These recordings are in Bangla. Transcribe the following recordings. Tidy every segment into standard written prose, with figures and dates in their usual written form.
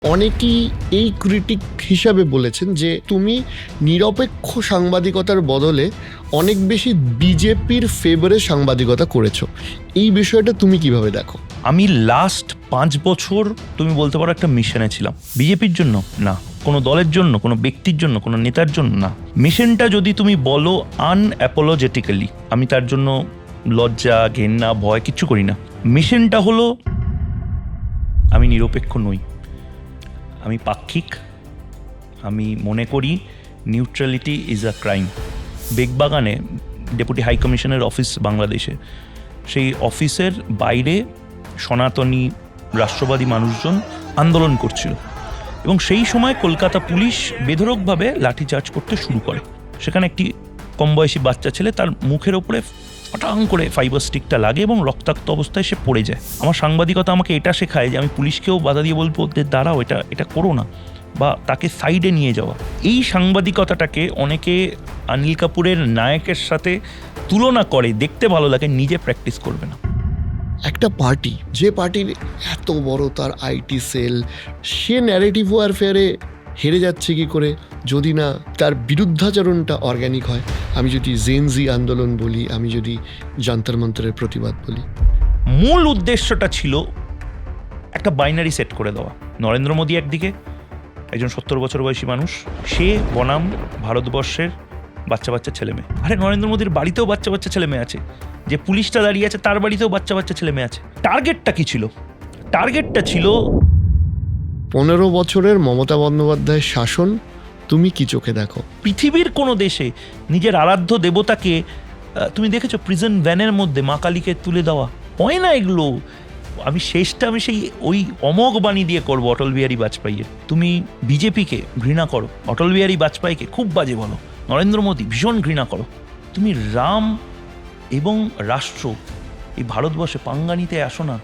অনেকেই এই ক্রিটিক হিসাবে বলেছেন যে তুমি নিরপেক্ষ সাংবাদিকতার বদলে অনেক বেশি বিজেপির ফেভারে সাংবাদিকতা করেছো। এই বিষয়টা তুমি কিভাবে দেখো? আমি লাস্ট 5 বছর তুমি বলতে পারো একটা মিশনে ছিলাম। বিজেপির জন্য না, কোনো দলের জন্য, কোনো ব্যক্তির জন্য, কোনো নেতার জন্য না। মিশনটা যদি তুমি বলো আনঅ্যাপোলজেটিক্যালি, আমি তার জন্য লজ্জা, ঘেন্না, ভয় কিচ্ছু করি না। মিশনটা হলো আমি নিরপেক্ষ নই, আমি পাক্ষিক। আমি মনে করি নিউট্রালিটি ইজ আ ক্রাইম। বেগবাগানে ডেপুটি হাই কমিশনের অফিস বাংলাদেশে, সেই অফিসের বাইরে সনাতনী রাষ্ট্রবাদী মানুষজন আন্দোলন করছিল এবং সেই সময় কলকাতা পুলিশ বেধড়কভাবে লাঠিচার্জ করতে শুরু করে। সেখানে একটি কম বয়সী বাচ্চা ছেলে, তার মুখের ওপরে হঠাৎ করে ফাইবার স্টিকটা লাগে এবং রক্তাক্ত অবস্থায় সে পড়ে যায়। আমার সাংবাদিকতা আমাকে এটা শেখায় যে আমি পুলিশকেও বাধা দিয়ে বলবো যে দাঁড়াও, এটা করো না, বা তাকে সাইডে নিয়ে যাওয়া। এই সাংবাদিকতাটাকে অনেকে অনিল কাপুরের নায়কের সাথে তুলনা করে, দেখতে ভালো লাগে, নিজে প্র্যাকটিস করবে না। একটা পার্টি, যে পার্টির এত বড় তার আইটি সেল, সে ন্যারেটিভ ওয়ারফেয়ারে হেরে যাচ্ছে কি করে যদি না তার বিরুদ্ধাচরণটা অর্গ্যানিক হয়। আমি যদি জেনজি আন্দোলন বলি, আমি যদি যন্তর মন্তরের প্রতিবাদ বলি, মূল উদ্দেশ্যটা ছিল একটা বাইনারি সেট করে দেওয়া। নরেন্দ্র মোদী একদিকে, একজন 70 বছর বয়সী মানুষ, সে বনাম ভারতবর্ষের বাচ্চা বাচ্চা ছেলে মেয়ে। আরে নরেন্দ্র মোদীর বাড়িতেও বাচ্চা বাচ্চা ছেলে মেয়ে আছে, যে পুলিশটা দাঁড়িয়ে আছে তার বাড়িতেও বাচ্চা বাচ্চা ছেলে মেয়ে আছে। টার্গেটটা কি ছিল? টার্গেটটা ছিল 15 বছরের মমতা বন্দ্যোপাধ্যায়ের শাসন তুমি কি চোখে দেখো? পৃথিবীর কোনো দেশে নিজের আরাধ্য দেবতাকে তুমি দেখেছো প্রিজন ভ্যানের মধ্যে মা কালীকে তুলে দেওয়া হয় না এগুলো। আমি সেই ওই অমোঘ বাণী দিয়ে করবো অটল বিহারী বাজপেয়ীর। তুমি বিজেপিকে ঘৃণা করো, অটল বিহারী বাজপেয়ীকে খুব বাজে বলো, নরেন্দ্র মোদী ভীষণ ঘৃণা করো, তুমি রাম এবং রাষ্ট্র, এই ভারতবর্ষে পাঙ্গা নিতে আসো না।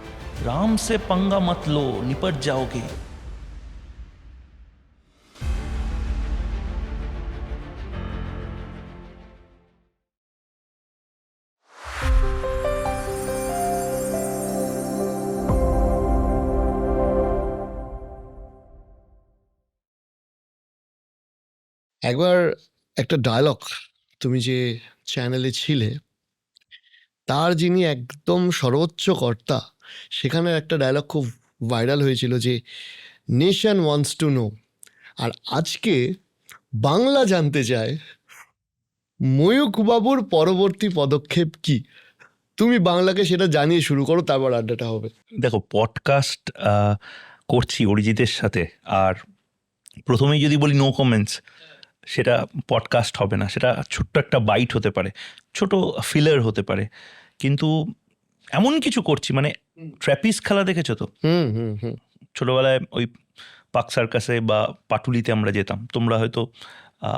রাম সে পাঙ্গা মত লো, নিপট যাওগে। একবার একটা ডায়লগ, তুমি যে চ্যানেলে ছিলে তার যিনি একদম সর্বোচ্চ কর্তা, সেখানে একটা ডায়লগ খুব ভাইরাল হয়েছিল যে নেশন ওয়ান্টস টু নো। আর আজকে বাংলা জানতে চায় ময়ূক বাবুর পরবর্তী পদক্ষেপ কি। তুমি বাংলাকে সেটা জানিয়ে শুরু করো, তারপর আড্ডাটা হবে। দেখো, পডকাস্ট করছি অরিজিতের সাথে, আর প্রথমেই যদি বলি নো কমেন্টস, সেটা পডকাস্ট হবে না। সেটা ছোট্ট একটা বাইট হতে পারে, ছোট ফিলার হতে পারে, কিন্তু এমন কিছু করছি। মানে ট্র্যাপিস খেলা দেখেছো তো? ছোটবেলায় ওই পাক সার্কাসে বা পাটুলিতে আমরা যেতাম, তোমরা হয়তো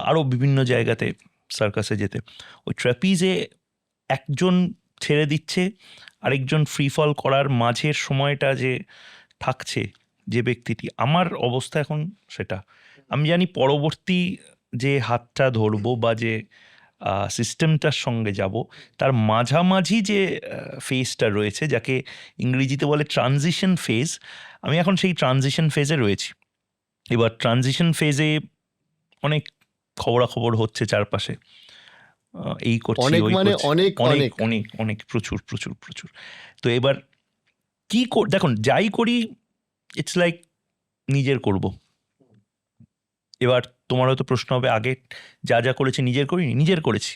আরও বিভিন্ন জায়গাতে সার্কাসে যেতে। ওই ট্র্যাপিজে একজন ছেড়ে দিচ্ছে, আরেকজন ফ্রি ফল করার মাঝের সময়টা যে থাকছে যে ব্যক্তিটি, আমার অবস্থা এখন সেটা। আমি জানি পরবর্তী যে হাতটা ধরবো বা যে সিস্টেমটার সঙ্গে যাব, তার মাঝামাঝি যে ফেজটা রয়েছে, যাকে ইংরেজিতে বলে ট্রানজিশন ফেজ, আমি এখন সেই ট্রানজিশন ফেজে রয়েছি। এবার ট্রানজিশন ফেজে অনেক খবরাখবর হচ্ছে চারপাশে, এই করছি, অনেক ওই মানে করছি, অনেক অনেক অনেক অনেক প্রচুর প্রচুর প্রচুর। তো এবার কি দেখুন, যাই করি ইটস লাইক নিজের করব। এবার তোমার হয়তো প্রশ্ন হবে, আগে যা যা করেছি নিজের করিনি? নিজের করেছি,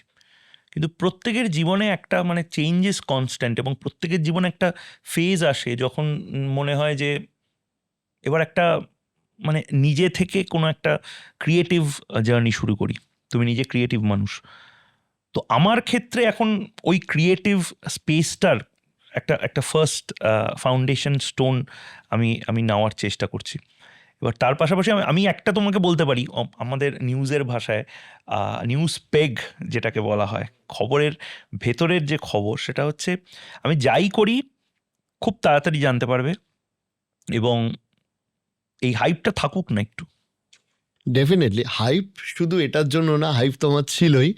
কিন্তু প্রত্যেকের জীবনে একটা মানে চেঞ্জেস কনস্ট্যান্ট, এবং প্রত্যেকের জীবনে একটা ফেজ আসে যখন মনে হয় যে এবার একটা মানে নিজে থেকে কোনো একটা ক্রিয়েটিভ জার্নি শুরু করি। তুমি নিজে ক্রিয়েটিভ মানুষ, তো আমার ক্ষেত্রে এখন ওই ক্রিয়েটিভ স্পেসটার একটা ফার্স্ট ফাউন্ডেশন স্টোন আমি নেওয়ার চেষ্টা করছি। এবার তার পাশাপাশি আমি একটা তোমাকে বলতে পারি, আমাদের নিউজের ভাষায় নিউজ পেগ যেটাকে বলা হয়, খবরের ভেতরের যে খবর, সেটা হচ্ছে আমি যাই করি খুব তাড়াতাড়ি জানতে পারবে, এবং এই হাইপটা থাকুক না একটু। ডেফিনেটলি হাইপ শুধু এটার জন্য না, হাইপ তোমার ছিলই,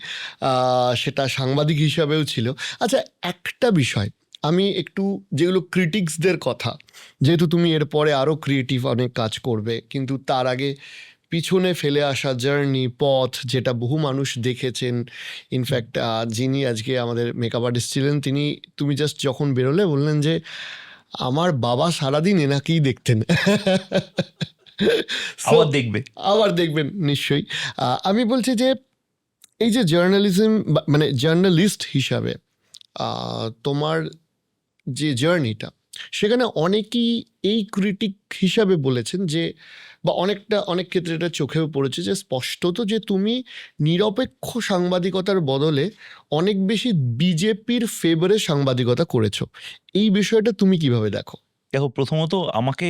সেটা সাংবাদিক হিসাবেও ছিল। আচ্ছা, একটা বিষয় আমি একটু যেগুলো ক্রিটিক্সদের কথা, যেহেতু তুমি এরপরে আরও ক্রিয়েটিভ অনেক কাজ করবে, কিন্তু তার আগে পিছনে ফেলে আসা জার্নি, পথ, যেটা বহু মানুষ দেখেছেন। ইনফ্যাক্ট যিনি আজকে আমাদের মেকআপ আর্টিস্ট ছিলেন, তুমি জাস্ট যখন বেরোলে বললেন যে আমার বাবা সারাদিন এনাকেই দেখতেন। So, আবার দেখবে। আবার দেখবেন নিশ্চয়ই। আমি বলছি যে এই যে জার্নালিজম, মানে জার্নালিস্ট হিসাবে তোমার যে জার্নিটা, সেখানে অনেকেই এই ক্রিটিক হিসাবে বলেছেন যে, বা অনেক ক্ষেত্রে এটা চোখেও পড়েছে যে স্পষ্টত যে তুমি নিরপেক্ষ সাংবাদিকতার বদলে অনেক বেশি বিজেপির ফেভারে সাংবাদিকতা করেছো। এই বিষয়টা তুমি কিভাবে দেখো? দেখো, প্রথমত আমাকে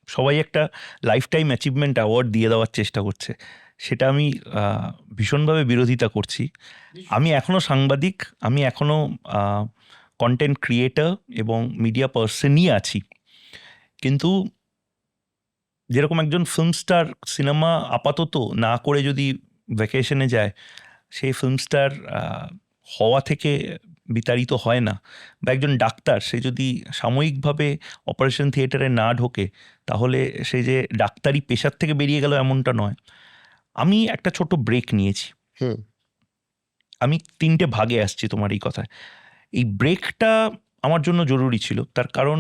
সবাই একটা লাইফ টাইম অ্যাচিভমেন্ট অ্যাওয়ার্ড দিয়ে দেওয়ার চেষ্টা করছে, সেটা আমি ভীষণভাবে বিরোধিতা করছি। আমি এখনও সাংবাদিক, আমি এখনও কন্টেন্ট ক্রিয়েটার এবং মিডিয়া পার্সনই আছি। কিন্তু যেরকম একজন ফিল্ম স্টার সিনেমা আপাতত না করে যদি ভ্যাকেশনে যায়, সেই ফিল্ম স্টার হওয়া থেকে বিতাড়িত হয় না, বা একজন ডাক্তার সে যদি সাময়িকভাবে অপারেশন থিয়েটারে না ঢোকে তাহলে সে যে ডাক্তারি পেশার থেকে বেরিয়ে গেল এমনটা নয়। আমি একটা ছোট ব্রেক নিয়েছি। হুম। আমি 3টে ভাগে আসছি তোমার এই কথায়। এই ব্রেকটা আমার জন্য জরুরি ছিল, তার কারণ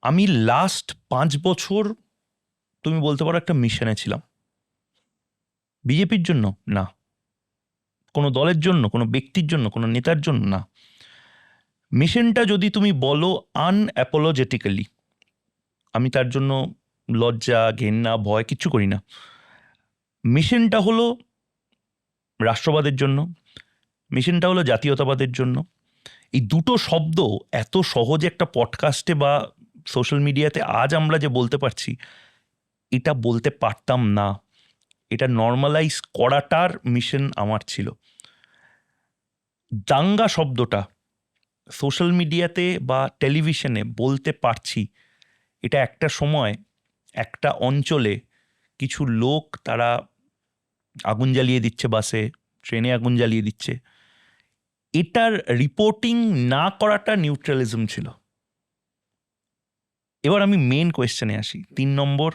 আমি লাস্ট 5 বছর তুমি বলতে পারো একটা মিশনে ছিলাম। বিজেপির জন্য না, কোনো দলের জন্য, কোনো ব্যক্তির জন্য, কোনো নেতার জন্য না। মিশনটা যদি তুমি বলো আনঅ্যাপোলজেটিক্যালি, আমি তার জন্য লজ্জা, ঘেন্না, ভয় কিচ্ছু করি না। মিশনটা হলো রাষ্ট্রবাদের জন্য, মিশনটা হলো জাতীয়তাবাদের জন্য। এই দুটো শব্দ এত সহজে একটা পডকাস্টে বা সোশ্যাল মিডিয়াতে আজ আমরা যে বলতে পারছি, এটা বলতে পারতাম না। এটা নর্মালাইজ করাটার মিশন আমার ছিল। দাঙ্গা শব্দটা সোশ্যাল মিডিয়াতে বা টেলিভিশনে বলতে পারছি, এটা একটা সময় একটা অঞ্চলে কিছু লোক তারা আগুন জ্বালিয়ে দিচ্ছে, বাসে ট্রেনে আগুন জ্বালিয়ে দিচ্ছে, এটার রিপোর্টিং না করাটা নিউট্রালিজম ছিল। এবার আমি মেন কোয়েশ্চেনে আসি, 3 নম্বর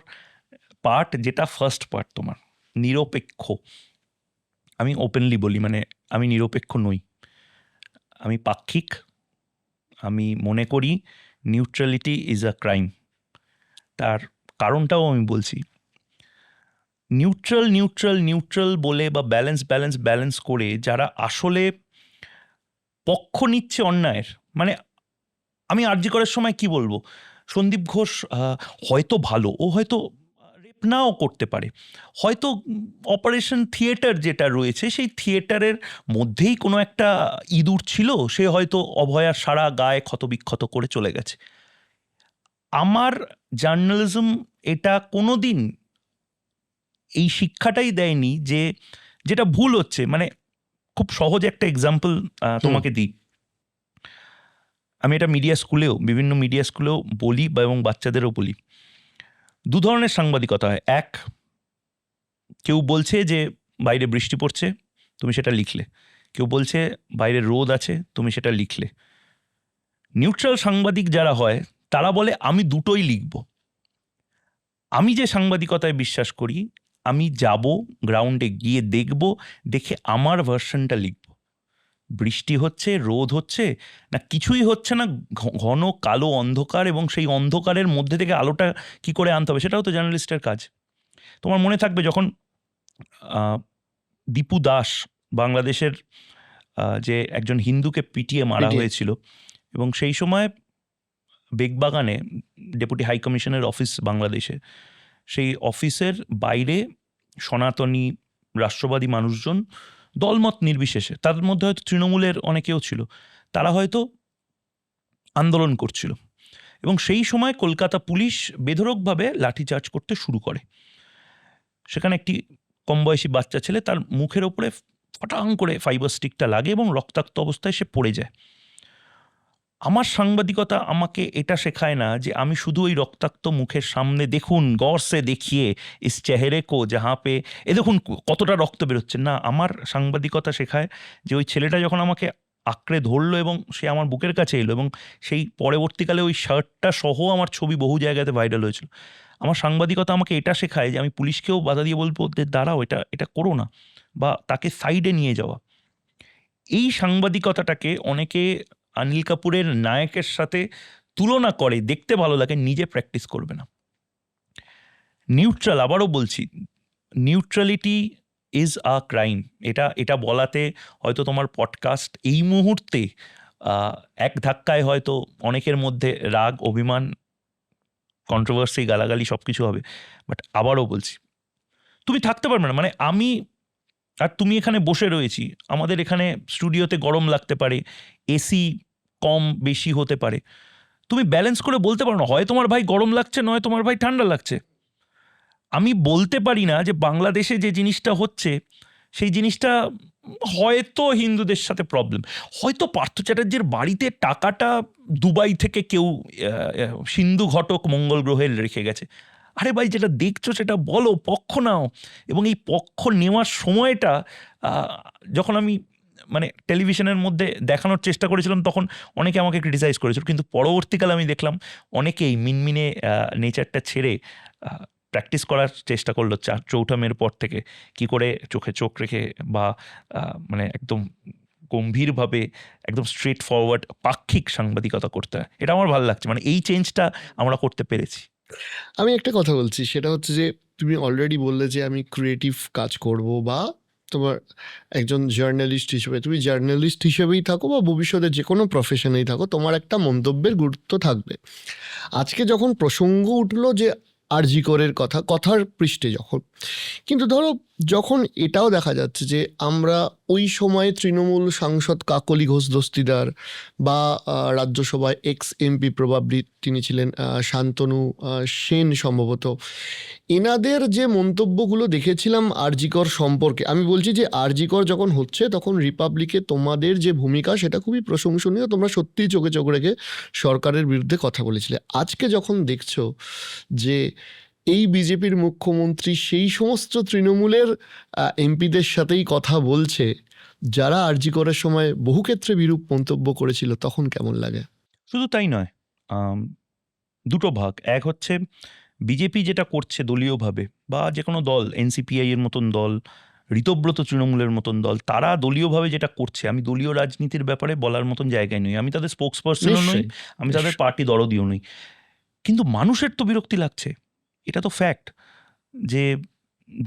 পার্ট, যেটা ফার্স্ট পার্ট তোমার নিরপেক্ষ। আমি ওপেনলি বলি, মানে আমি নিরপেক্ষ নই, আমি পাক্ষিক। আমি মনে করি নিউট্রালিটি ইজ আ ক্রাইম। তার কারণটাও আমি বলছি। নিউট্রাল নিউট্রাল নিউট্রাল বলে বা ব্যালেন্স ব্যালেন্স ব্যালেন্স করে যারা আসলে পক্ষ নিচ্ছে অন্যায়ের, মানে আমি আরজি করার সময় কি বলবো, সন্দীপ ঘোষ হয়তো ভালো, ও হয়তো রেপ নাও করতে পারে, হয়তো অপারেশন থিয়েটার যেটা রয়েছে সেই থিয়েটারের মধ্যেই কোনো একটা ইঁদুর ছিল, সে হয়তো অভয়ার সারা গায়ে ক্ষতবিক্ষত করে চলে গেছে। আমার জার্নালিজম এটা কোনো দিন এই শিক্ষাটাই দেয়নি যে যেটা ভুল হচ্ছে। মানে খুব সহজ একটা এক্সাম্পল তোমাকে দিই। আমি এটা মিডিয়া স্কুলেও, বিভিন্ন মিডিয়া স্কুলেও বলি বা এবং বাচ্চাদেরও বলি। 2 ধরনের সাংবাদিকতা হয়। এক, কেউ বলছে যে বাইরে বৃষ্টি পড়ছে, তুমি সেটা লিখলে। কেউ বলছে বাইরে রোদ আছে, তুমি সেটা লিখলে। নিউট্রাল সাংবাদিক যারা হয় তারা বলে আমি দুটোই লিখব। আমি যে সাংবাদিকতায় বিশ্বাস করি, আমি যাব গ্রাউন্ডে গিয়ে দেখব, দেখে আমার ভার্সনটা লিখব। বৃষ্টি হচ্ছে, রোদ হচ্ছে না, কিছুই হচ্ছে না, ঘন কালো অন্ধকার, এবং সেই অন্ধকারের মধ্যে থেকে আলোটা কি করে আনতে হবে, সেটাও তো জার্নালিস্টের কাজ। তোমার মনে থাকবে যখন দীপু দাস, বাংলাদেশের যে একজন হিন্দুকে পিটিয়ে মারা হয়েছিল, এবং সেই সময় বেগবাগানে ডেপুটি হাই কমিশনের অফিস বাংলাদেশে, সেই অফিসের বাইরে সনাতনী রাষ্ট্রবাদী মানুষজন দলমত নির্বিশেষে, তাদের মধ্যে হয়তো তৃণমূলের অনেকেও ছিল, তারা হয়তো আন্দোলন করছিল, এবং সেই সময় কলকাতা পুলিশ বেধড়কভাবে লাঠিচার্জ করতে শুরু করে। সেখানে একটি কম বয়সী বাচ্চা ছেলে, তার মুখের ওপরে ফটাং করে ফাইবার স্টিকটা লাগে এবং রক্তাক্ত অবস্থায় সে পড়ে যায়। আমার সাংবাদিকতা আমাকে এটা শেখায় না যে আমি শুধু ওই রক্তাক্ত মুখের সামনে দেখুন গौर से देखिए इस चेहरे को जहाँ पे এ দেখুন কতটা রক্ত বেরোচ্ছে, না, আমার সাংবাদিকতা শেখায় যে ওই ছেলেটা যখন আমাকে আঁকড়ে ধরলো এবং সে আমার বুকের কাছে এলো, এবং সেই পরবর্তীকালে ওই শার্টটা সহ আমার ছবি বহু জায়গাতে ভাইরাল হয়েছিল। আমার সাংবাদিকতা আমাকে এটা শেখায় যে আমি পুলিশকেও বাধা দিয়ে বলবো যে দাঁড়াও, এটা এটা করো না, বা তাকে সাইডে নিয়ে যাওয়া। এই সাংবাদিকতাটাকে অনেকে অনিল কাপুরের নায়কের সাথে তুলনা করে, দেখতে ভালো লাগে, নিজে প্র্যাকটিস করবে না। নিউট্রাল, আবারও বলছি, নিউট্রালিটি ইজ আ ক্রাইম। এটা বলাতে হয়তো তোমার পডকাস্ট এই মুহূর্তে এক ধাক্কায় হয়তো অনেকের মধ্যে রাগ, অভিমান, কন্ট্রোভার্সি, গালাগালি সব কিছু হবে, বাট আবারও বলছি তুমি থাকতে পারবে না। মানে আমি আর তুমি এখানে বসে রয়েছি, আমাদের এখানে স্টুডিওতে গরম লাগতে পারে, এসি কম বেশি হতে পারে, তুমি ব্যালেন্স করে বলতে পারো না হয় তোমার ভাই গরম লাগছে, নয় তোমার ভাই ঠান্ডা লাগছে। আমি বলতে পারি না যে বাংলাদেশে যে জিনিসটা হচ্ছে সেই জিনিসটা হয়তো হিন্দুদের সাথে প্রবলেম, হয়তো পার্থ চ্যাটার্জির বাড়িতে টাকাটা দুবাই থেকে কেউ সিন্ধু ঘটক মঙ্গল গ্রহে রেখে গেছে। আরে ভাই, যেটা দেখছো সেটা বলো, পক্ষ নাও। এবং এই পক্ষ নেওয়ার সময়টা যখন আমি মানে টেলিভিশনের মধ্যে দেখানোর চেষ্টা করেছিলাম তখন অনেকে আমাকে ক্রিটিসাইজ করেছিল, কিন্তু পরবর্তীকালে আমি দেখলাম অনেকেই মিনমিনে নেচারটা ছেড়ে প্র্যাকটিস করার চেষ্টা করলো চৌঠা মের পর থেকে, কি করে চোখে চোখ রেখে বা মানে একদম গম্ভীরভাবে একদম স্ট্রেট ফরওয়ার্ড পাক্ষিক সাংবাদিকতা করতে হয়। এটা আমার ভালো লাগছে, মানে এই চেঞ্জটা আমরা করতে পেরেছি। আমি একটা কথা বলছি, সেটা হচ্ছে যে তুমি অলরেডি বললে যে আমি ক্রিয়েটিভ কাজ করব, বা তোমার একজন জার্নালিস্ট হিসেবে, তুমি জার্নালিস্ট হিসেবেই থাকো বা ভবিষ্যতে যে কোনো প্রফেশনেই থাকো, তোমার একটা মন্তব্যের গুরুত্ব থাকবে। আজকে যখন প্রসঙ্গ উঠলো যে আরজি করের কথার পৃষ্ঠে যখন, কিন্তু ধরো যখন এটাও দেখা যাচ্ছে যে আমরা ওই সময় তৃণমূল সাংসদ কাকলি ঘোষ দস্তিদার বা রাজ্যসভায় এক্স এমপি প্রবাবলি তিনি ছিলেন শান্তনু সেন সম্ভবত, এনাদের যে মন্তব্যগুলো দেখেছিলাম আরজিকর সম্পর্কে, আমি বলছি যে আরজিকর যখন হচ্ছে তখন রিপাবলিকে তোমাদের যে ভূমিকা সেটা খুবই প্রশংসনীয়, তোমরা সত্যিই চোখে চোখ রেখে সরকারের বিরুদ্ধে কথা বলেছিলে। আজকে যখন দেখছো যে এই বিজেপির মুখ্যমন্ত্রী সেই সমস্ত তৃণমূলের এমপিদের সাথেই কথা বলছে যারা আরজি করার সময় বহু ক্ষেত্রে বিরূপ মন্তব্য করেছিল, তখন কেমন লাগে? শুধু তাই নয়, দুটো ভাগ। এক হচ্ছে বিজেপি যেটা করছে দলীয়ভাবে, বা যে কোনো দল, এনসিপিআই এর মতন দল, ঋতব্রত তৃণমূলের মতন দল, তারা দলীয়ভাবে যেটা করছে, আমি দলীয় রাজনীতির ব্যাপারে বলার মতন জায়গায় নই, আমি তাদের স্পোক্স পার্সনও নই, আমি তাদের পার্টি দরদিও নই, কিন্তু মানুষের তো বিরক্তি লাগছে, এটা তো ফ্যাক্ট।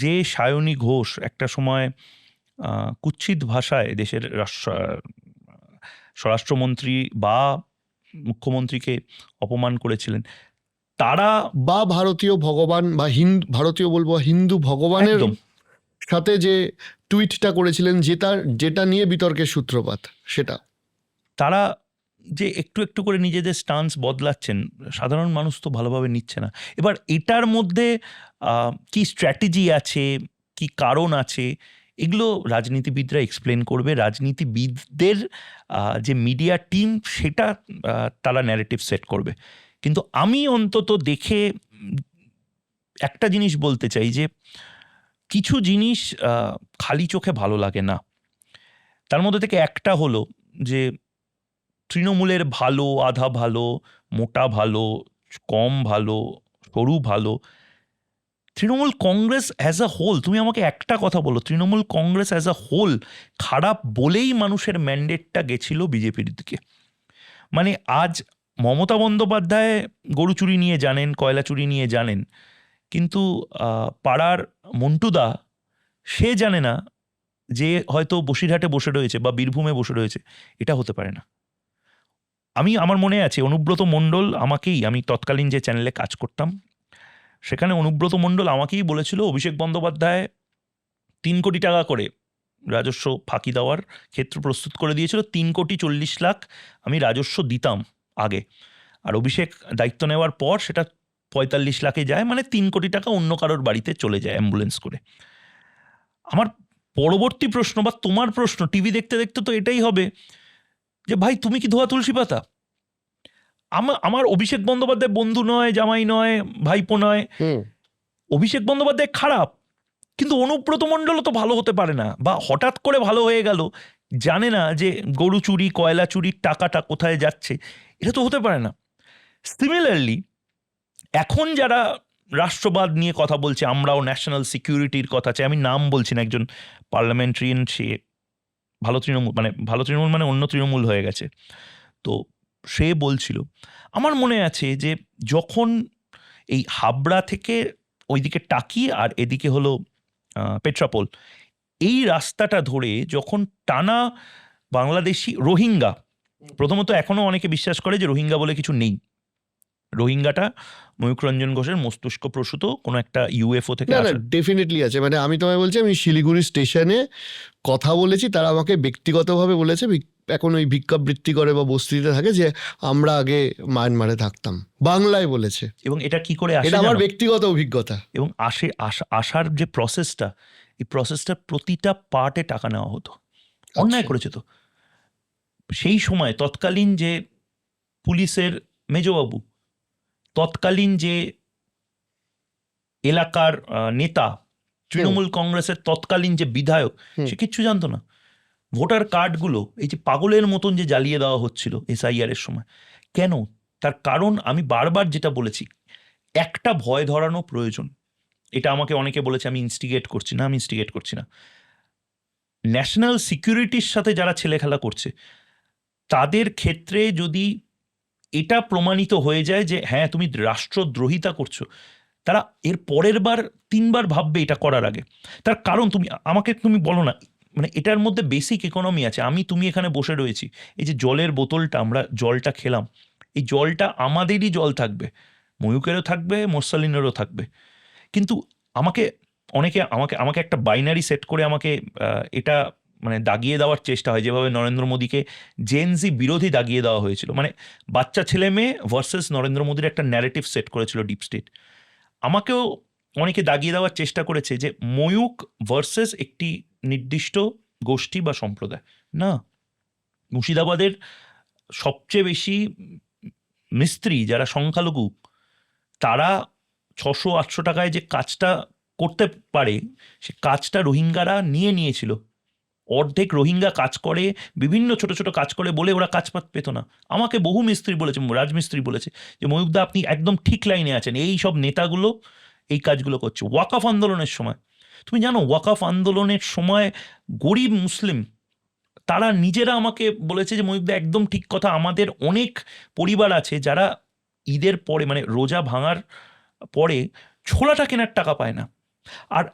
যে সায়নী ঘোষ একটা সময় কুৎসিত ভাষায় দেশের স্বরাষ্ট্রমন্ত্রী বা মুখ্যমন্ত্রীকে অপমান করেছিলেন, তারা বা ভারতীয় ভগবান বা ভারতীয় বলবো হিন্দু ভগবানের একদম সাথে যে টুইটটা করেছিলেন, যেটা নিয়ে বিতর্কের সূত্রপাত, সেটা তারা যে একটু একটু করে নিজেদের স্টান্স বদলাচ্ছেন, সাধারণ মানুষ তো ভালোভাবে নিচ্ছে না। এবার এটার মধ্যে কি স্ট্র্যাটেজি আছে, কি কারণ আছে, এগুলো রাজনীতিবিদরা এক্সপ্লেন করবে। রাজনীতিবিদদের যে মিডিয়া টিম, সেটা তারা ন্যারেটিভ সেট করবে। কিন্তু আমি অন্তত দেখে একটা জিনিস বলতে চাই যে কিছু জিনিস খালি চোখে ভালো লাগে না। তার মধ্যে থেকে একটা হলো যে তৃণমূলের ভালো, আধা ভালো, মোটা ভালো, কম ভালো, সরু ভালো, Trinamool Congress as a whole, তুমি আমাকে একটা কথা বলো, Trinamool Congress as a whole খারাপ বলেই মানুষের ম্যান্ডেটটা গেছিল বিজেপির দিকে। মানে আজ মমতা বন্দ্যোপাধ্যায় গরু চুরি নিয়ে জানেন, কয়লা চুরি নিয়ে জানেন, কিন্তু পাড়ার মন্টুদা সে জানে না যে হয়তো বসিরহাটে বসে রয়েছে বা বীরভূমে বসে রয়েছে। এটা হতে পারে না। আমার মনে আছে অনুব্রত মণ্ডল আমি তৎকালীন যে চ্যানেলে কাজ করতাম সেখানে অনুব্রত মণ্ডল আমাকেই বলেছিল অভিষেক বন্দ্যোপাধ্যায় 3 কোটি টাকা করে রাজস্ব ফাঁকি দেওয়ার ক্ষেত্র প্রস্তুত করে দিয়েছিল। 3,40,00,000 আমি রাজস্ব দিতাম আগে, আর অভিষেক দায়িত্ব নেওয়ার পর সেটা 45 লাখে যায়, মানে 3 কোটি টাকা অন্য কারোর বাড়িতে চলে যায় অ্যাম্বুলেন্স করে। আমার পরবর্তী প্রশ্ন বা তোমার প্রশ্ন টিভি দেখতে দেখতে তো এটাই হবে যে ভাই তুমি কি ধোয়া তুলসী পাতা? আমার অভিষেক বন্দ্যোপাধ্যায় বন্ধু নয়, জামাই নয়, ভাইপো নয়। অভিষেক বন্দ্যোপাধ্যায় খারাপ, কিন্তু অনুব্রত মণ্ডলও তো ভালো হতে পারে না, বা হঠাৎ করে ভালো হয়ে গেল জানে না যে গরু চুরি কয়লা চুরির টাকাটা কোথায় যাচ্ছে, এটা তো হতে পারে না। সিমিলারলি এখন যারা রাষ্ট্রবাদ নিয়ে কথা বলছে, আমরাও ন্যাশনাল সিকিউরিটির কথা চাই, আমি নাম বলছি না, একজন পার্লামেন্টারিয়ান, সে ভালো তৃণমূল মানে অন্য তৃণমূল হয়ে গেছে, তো সে বলছিল, আমার মনে আছে যে যখন এই হাবড়া থেকে ওইদিকে টাকি আর এদিকে হলো পেট্রাপোল, এই রাস্তাটা ধরে যখন টানা বাংলাদেশি রোহিঙ্গা, প্রথমত এখনো অনেকে বিশ্বাস করে যে রোহিঙ্গা বলে কিছু নেই, রোহিঙ্গাটা ময়ূখ রঞ্জন ঘোষের মস্তিষ্ক প্রসূত কোনো একটা ইউএফও থেকে না না আসা। ডেফিনেটলি আছে, মানে আমি তোমায় বলছি, আমি শিলিগুড়ি স্টেশনে কথা বলেছি, তারা আমাকে ব্যক্তিগতভাবে বলেছে এখন ওই ভিক্ষাবৃত্তি করে বা বস্তিতে থাকে, যে আমরা আগে মায়ানমারে থাকতাম, বাংলায় বলেছে। এবং এটা কি করে আসে এটা আমার জানো? ব্যক্তিগত অভিজ্ঞতা। এবং আসার যে প্রসেসটা, এই প্রসেসটা প্রতিটা পার্টে টাকা নেওয়া হতো। অন্যায় আচ্ছা। করেছে তো। সেই সময় তৎকালীন যে পুলিশের মেজবাবু, তৎকালীন যে এলাকার নেতা, তৃণমূল কংগ্রেসের তৎকালীন যে বিধায়ক, হুম। সে কিচ্ছু জানতো না। ভোটার কার্ডগুলো এই যে পাগলের মতন যে জ্বালিয়ে দেওয়া হচ্ছিল এসআইআর এর সময়, কেন? তার কারণ আমি বারবার যেটা বলেছি, একটা ভয় ধরানো প্রয়োজন। এটা আমাকে অনেকে বলেছে আমি ইনস্টিগেট করছি না, আমি ইনস্টিগেট করছি না। ন্যাশনাল সিকিউরিটির সাথে যারা ছেলে খেলা করছে, তাদের ক্ষেত্রে যদি এটা প্রমাণিত হয়ে যায় যে হ্যাঁ তুমি রাষ্ট্রদ্রোহিতা করছো, তারা এর পরের বার 3বার ভাববে এটা করার আগে। তার কারণ তুমি বলো না, মানে এটার মধ্যে বেসিক ইকোনমি আছে। তুমি এখানে বসে রয়েছি, এই যে জলের বোতলটা, আমরা জলটা খেলাম, এই জলটা আমাদেরই জল থাকবে, ময়ূকেরও থাকবে, মোরসালিনেরও থাকবে। কিন্তু অনেকে আমাকে একটা বাইনারি সেট করে আমাকে এটা মানে দাগিয়ে দেওয়ার চেষ্টা হয়, যেভাবে নরেন্দ্র মোদীকে জেনজি বিরোধী দাগিয়ে দেওয়া হয়েছিল, মানে বাচ্চা ছেলে মেয়ে ভার্সেস নরেন্দ্র মোদীর একটা ন্যারেটিভ সেট করেছিল ডিপ স্টেট। আমাকেও অনেকে দাগিয়ে দেওয়ার চেষ্টা করেছে যে ময়ূক ভার্সেস একটি নির্দিষ্ট গোষ্ঠী বা সম্প্রদায়। না, মুর্শিদাবাদের সবচেয়ে বেশি মিস্ত্রি যারা সংখ্যালঘু, তারা 600-800 টাকায় যে কাজটা করতে পারে, সে কাজটা রোহিঙ্গারা নিয়েছিল। অর্ধেক রোহিঙ্গা কাজ করে, বিভিন্ন ছোট ছোট কাজ করে বলে ওরা কাজ পেত না। আমাকে বহু মিস্ত্রি বলেছে, রাজমিস্ত্রি বলেছে যে ময়ূকদা আপনি একদম ঠিক লাইনে আছেন, এই সব নেতাগুলো এই কাজগুলো করছে। ওয়াকফ আন্দোলনের সময়, তুমি জানো ওয়াকফ আন্দোলনের সময় গরিব মুসলিম তারা নিজেরা আমাকে বলেছে যে ময়ূকদা একদম ঠিক কথা, আমাদের অনেক পরিবার আছে যারা ঈদের পরে মানে রোজা ভাঙার পরে ছোলাটা কেনার টাকা পায় না। আর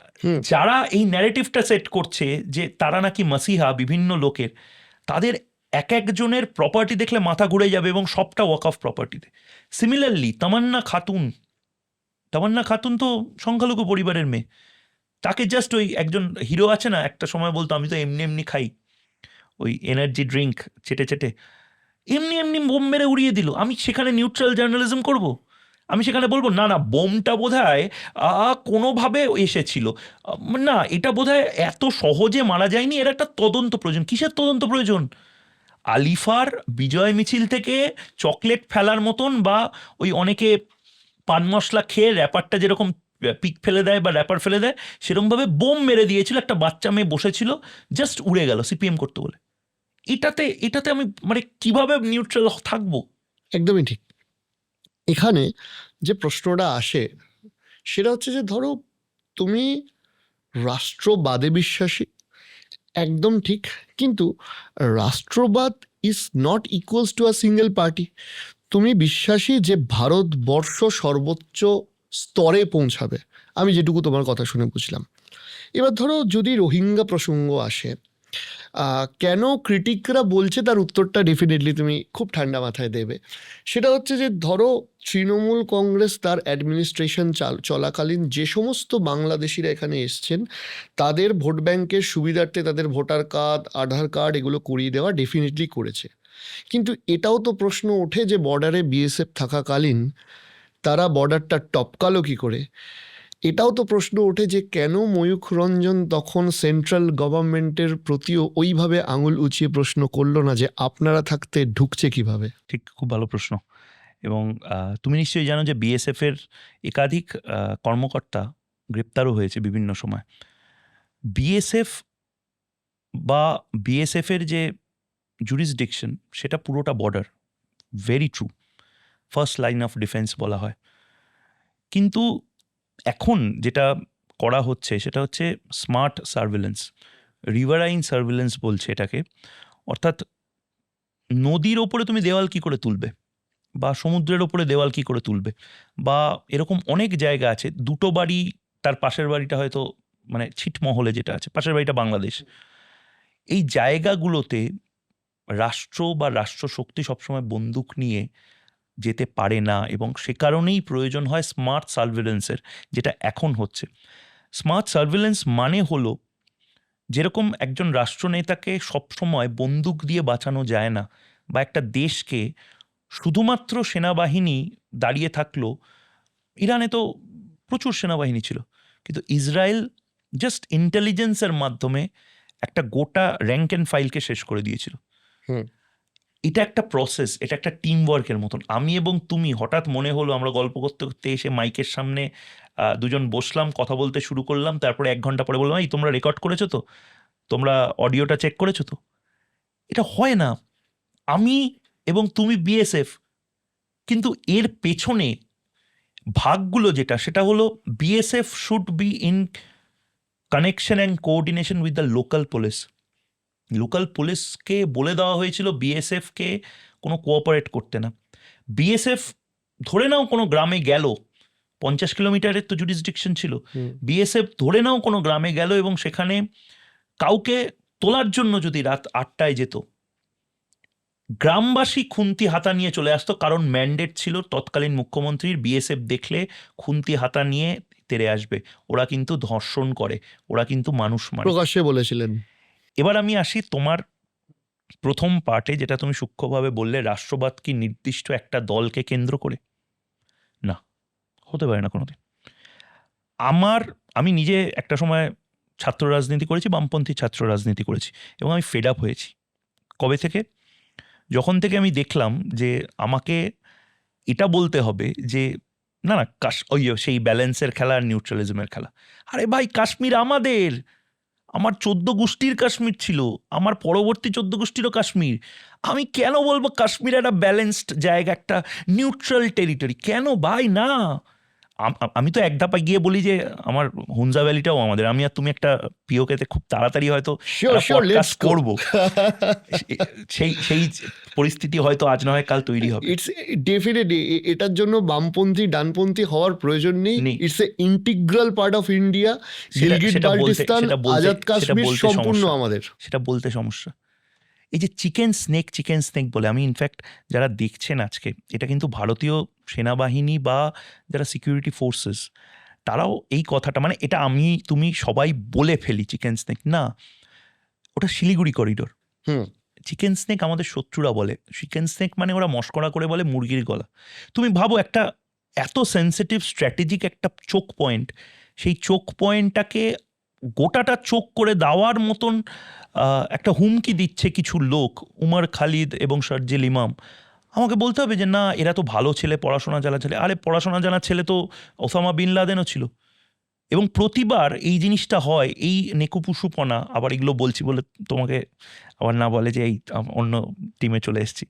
যারা এই ন্যারেটিভটা সেট করছে যে তারা নাকি মাসিহা বিভিন্ন লোকের, তাদের এক একজনের প্রপার্টি দেখলে মাথা ঘুরে যাবে এবং সবটা ওয়াকফ প্রপার্টিতে। সিমিলারলি তামান্না খাতুন তো সংখ্যালঘু পরিবারের মেয়ে, তাকে জাস্ট ওই একজন হিরো আছে না, একটা সময় বলতো আমি তো এমনি এমনি খাই ওই এনার্জি ড্রিঙ্ক চেটে এমনি বোম মেরে উড়িয়ে দিল। আমি সেখানে নিউট্রাল জার্নালিজম করব? আমি সেখানে বলবো না বোমটা বোধহয় কোনোভাবে এসেছিল, না এটা বোধহয় এত সহজে মারা যায়নি, এর একটা তদন্ত প্রয়োজন। কিসের তদন্ত প্রয়োজন? আলিফার বিজয় মিছিল থেকে চকলেট ফেলার মতন, বা ওই অনেকে পান মশলা খেয়ে র্যাপারটা যেরকম পিক ফেলে দেয় বা র্যাপার ফেলে দেয়, সেরকমভাবে বোম মেরে দিয়েছিল, একটা বাচ্চা মেয়ে বসেছিল, জাস্ট উড়ে গেল সিপিএম করতে বলে। এটাতে আমি মানে কিভাবে নিউট্রাল থাকবো? একদমই ঠিক। এখানে যে প্রশ্নটা আসে সেটা হচ্ছে যে ধরো তুমি রাষ্ট্রবাদে বিশ্বাসী, একদম ঠিক, কিন্তু রাষ্ট্রবাদ is not equals to a single party. তুমি বিশ্বাসী যে ভারতবর্ষ সর্বোচ্চ স্তরে পৌঁছাবে, আমি যেটুকু তোমার কথা শুনে বুঝলাম। এবার ধরো যদি রোহিঙ্গা প্রসঙ্গ আসে, কেন ক্রিটিকরা বলছে তার উত্তরটা ডেফিনেটলি তুমি খুব ঠান্ডা মাথায় দেবে। সেটা হচ্ছে যে ধরো তৃণমূল কংগ্রেস তার অ্যাডমিনিস্ট্রেশন চলাকালীন যে সমস্ত বাংলাদেশিরা এখানে এসছেন, তাদের ভোট ব্যাংকের সুবিধার্থে তাদের ভোটার কার্ড, আধার কার্ড এগুলো করিয়ে দেওয়া ডেফিনেটলি করেছে। কিন্তু এটাও তো প্রশ্ন ওঠে যে বর্ডারে বিএসএফ থাকাকালীন তারা বর্ডারটা টপকালো কী করে? এটাও তো প্রশ্ন ওঠে যে কেন ময়ূখ রঞ্জন তখন সেন্ট্রাল গভর্নমেন্টের প্রতিও ওইভাবে আঙুল উঁচিয়ে প্রশ্ন করলো না যে আপনারা থাকতে ঢুকছে কিভাবে? ঠিক, খুব ভালো প্রশ্ন। এবং তুমি নিশ্চয়ই জানো যে বিএসএফ এর একাধিক কর্মকর্তা গ্রেপ্তারও হয়েছে বিভিন্ন সময়। বিএসএফ বা বিএসএফ এর যে জুরিসডিকশন সেটা পুরোটা border, very true, first line of defence বলা হয়। কিন্তু এখন যেটা করা হচ্ছে সেটা হচ্ছে স্মার্ট সার্ভিলেন্স, রিভারাইন সার্ভিলেন্স বলছে এটাকে। অর্থাৎ নদীর ওপরে তুমি দেওয়াল কি করে তুলবে, বা সমুদ্রের ওপরে দেওয়াল কি করে তুলবে, বা এরকম অনেক জায়গা আছে, দুটো বাড়ি, তার পাশের বাড়িটা হয়তো মানে ছিটমহলে যেটা আছে, পাশের বাড়িটা বাংলাদেশ, এই জায়গাগুলোতে রাষ্ট্র বা রাষ্ট্রশক্তি সবসময় বন্দুক নিয়ে যেতে পারে না, এবং সে কারণেই প্রয়োজন হয় স্মার্ট সার্ভিলেন্সের, যেটা এখন হচ্ছে। স্মার্ট সার্ভিলেন্স মানে হলো, যেরকম একজন রাষ্ট্রনেতাকে সবসময় বন্দুক দিয়ে বাঁচানো যায় না, বা একটা দেশকে শুধুমাত্র সেনাবাহিনী দাঁড়িয়ে থাকলো, ইরানে তো প্রচুর সেনাবাহিনী ছিল, কিন্তু ইসরায়েল জাস্ট ইন্টেলিজেন্সের মাধ্যমে একটা গোটা র্যাঙ্ক অ্যান্ড ফাইলকে শেষ করে দিয়েছিল। হুম। এটা একটা প্রসেস, এটা একটা টিম ওয়ার্কের মতন। আমি এবং তুমি হঠাৎ মনে হলো, আমরা গল্প করতে করতে এসে মাইকের সামনে দুজন বসলাম, কথা বলতে শুরু করলাম, তারপরে 1 ঘন্টা পরে বললাম, এই তোমরা রেকর্ড করেছো তো, তোমরা অডিওটা চেক করেছো তো? এটা হয় না। আমি এবং তুমি বিএসএফ, কিন্তু এর পেছনে ভাগগুলো যেটা, সেটা হলো BSF should be in connection and coordination with the local police. Local পুলিশকে বলে দেওয়া হয়েছিল বিএসএফকে কোনো কোঅপারেট করতে না। বিএসএফ ধরে নাও কোনো গ্রামে গেল, 50 কিলোমিটারের তো জুরিসডিকশন ছিল, হুম। বিএসএফ ধরে নাও কোনো গ্রামে গেল এবং সেখানে কাউকে তোলার জন্য যদি রাত 8টায় যেত, গ্রামবাসী খুন্তি হাতা নিয়ে চলে আসতো, কারণ ম্যান্ডেট ছিল তৎকালীন মুখ্যমন্ত্রীর, বিএসএফ দেখলে খুন্তি হাতা নিয়ে তেড়ে আসবে, ওরা কিন্তু ধর্ষণ করে, ওরা কিন্তু মানুষ মারে। প্রকাশ্যে বলেছিলেন। এবার আমি আসি তোমার প্রথম পার্টে, যেটা তুমি সূক্ষ্মভাবে বললে, রাষ্ট্রবাদ কি নির্দিষ্ট একটা দলকে কেন্দ্র করে? না, হতে পারে না কোনোদিন। আমি নিজে একটা সময় ছাত্র রাজনীতি করেছি, বামপন্থী ছাত্র রাজনীতি করেছি, এবং আমি ফেড আপ হয়েছি। কবে থেকে? যখন থেকে আমি দেখলাম যে আমাকে এটা বলতে হবে যে না না, ওই সেই ব্যালেন্সের খেলা আর নিউট্রালিজমের খেলা। আরে ভাই, কাশ্মীর আমাদের, আমার 14 গোষ্ঠীর কাশ্মীর ছিল, আমার পরবর্তী 14 গোষ্ঠীরও কাশ্মীর। আমি কেন বলবো কাশ্মীর একটা ব্যালেন্সড জায়গা, একটা নিউট্রাল টেরিটরি? কেন ভাই? না, আমি তো এক ধাপা গিয়ে বলি যে আমার হুনজা ভ্যালিটাও আমাদের। আমি আর তুমি একটা পিওকেতে খুব তাড়াতাড়ি হয়তো শিওর শিওর, লেটস গো। করবো, সেই সেই পরিস্থিতি হয়তো আজ না হয় কাল তৈরি হবে। ইটস ডেফিনেটলি, এটার জন্য বামপন্থী ডানপন্থী হওয়ার প্রয়োজন নেই। It's a integral part of India. Gilgit Baltistan, Azad Kashmir সম্পূর্ণ আমাদের। সেটা বলতে সমস্যা। এই যে চিকেন স্নেক বলে, আমি ইনফ্যাক্ট যারা দেখছেন আজকে, এটা কিন্তু ভারতীয় সেনাবাহিনী বা যারা সিকিউরিটি ফোর্সেস, তারাও এই কথাটা, মানে এটা আমি তুমি সবাই বলে ফেলি চিকেন স্নেক, না, ওটা শিলিগুড়ি করিডোর। হুম। চিকেন স্নেক আমাদের শত্রুরা বলে, চিকেন স্নেক মানে ওরা মস্করা করে বলে মুরগির গলা। তুমি ভাবো, একটা এত সেন্সিটিভ স্ট্র্যাটেজিক একটা চোক পয়েন্ট, সেই চোক পয়েন্টটাকে গোটাটা চোখ করে দেওয়ার মতন একটা হুমকি দিচ্ছে কিছু লোক, উমর খালিদ এবং শারজিল ইমাম। আমাকে বলতে হবে যে না, এরা তো ভালো ছেলে, পড়াশোনা জানা ছেলে। আরে পড়াশোনা জানা ছেলে তো ওসামা বিন লাদেনও ছিল। এবং প্রতিবার এই জিনিসটা হয়, এই নেকুপুসুপনা, আবার এগুলো বলছি বলে তোমাকে আবার না বলে যে এই অন্য টিমে চলে এসেছি,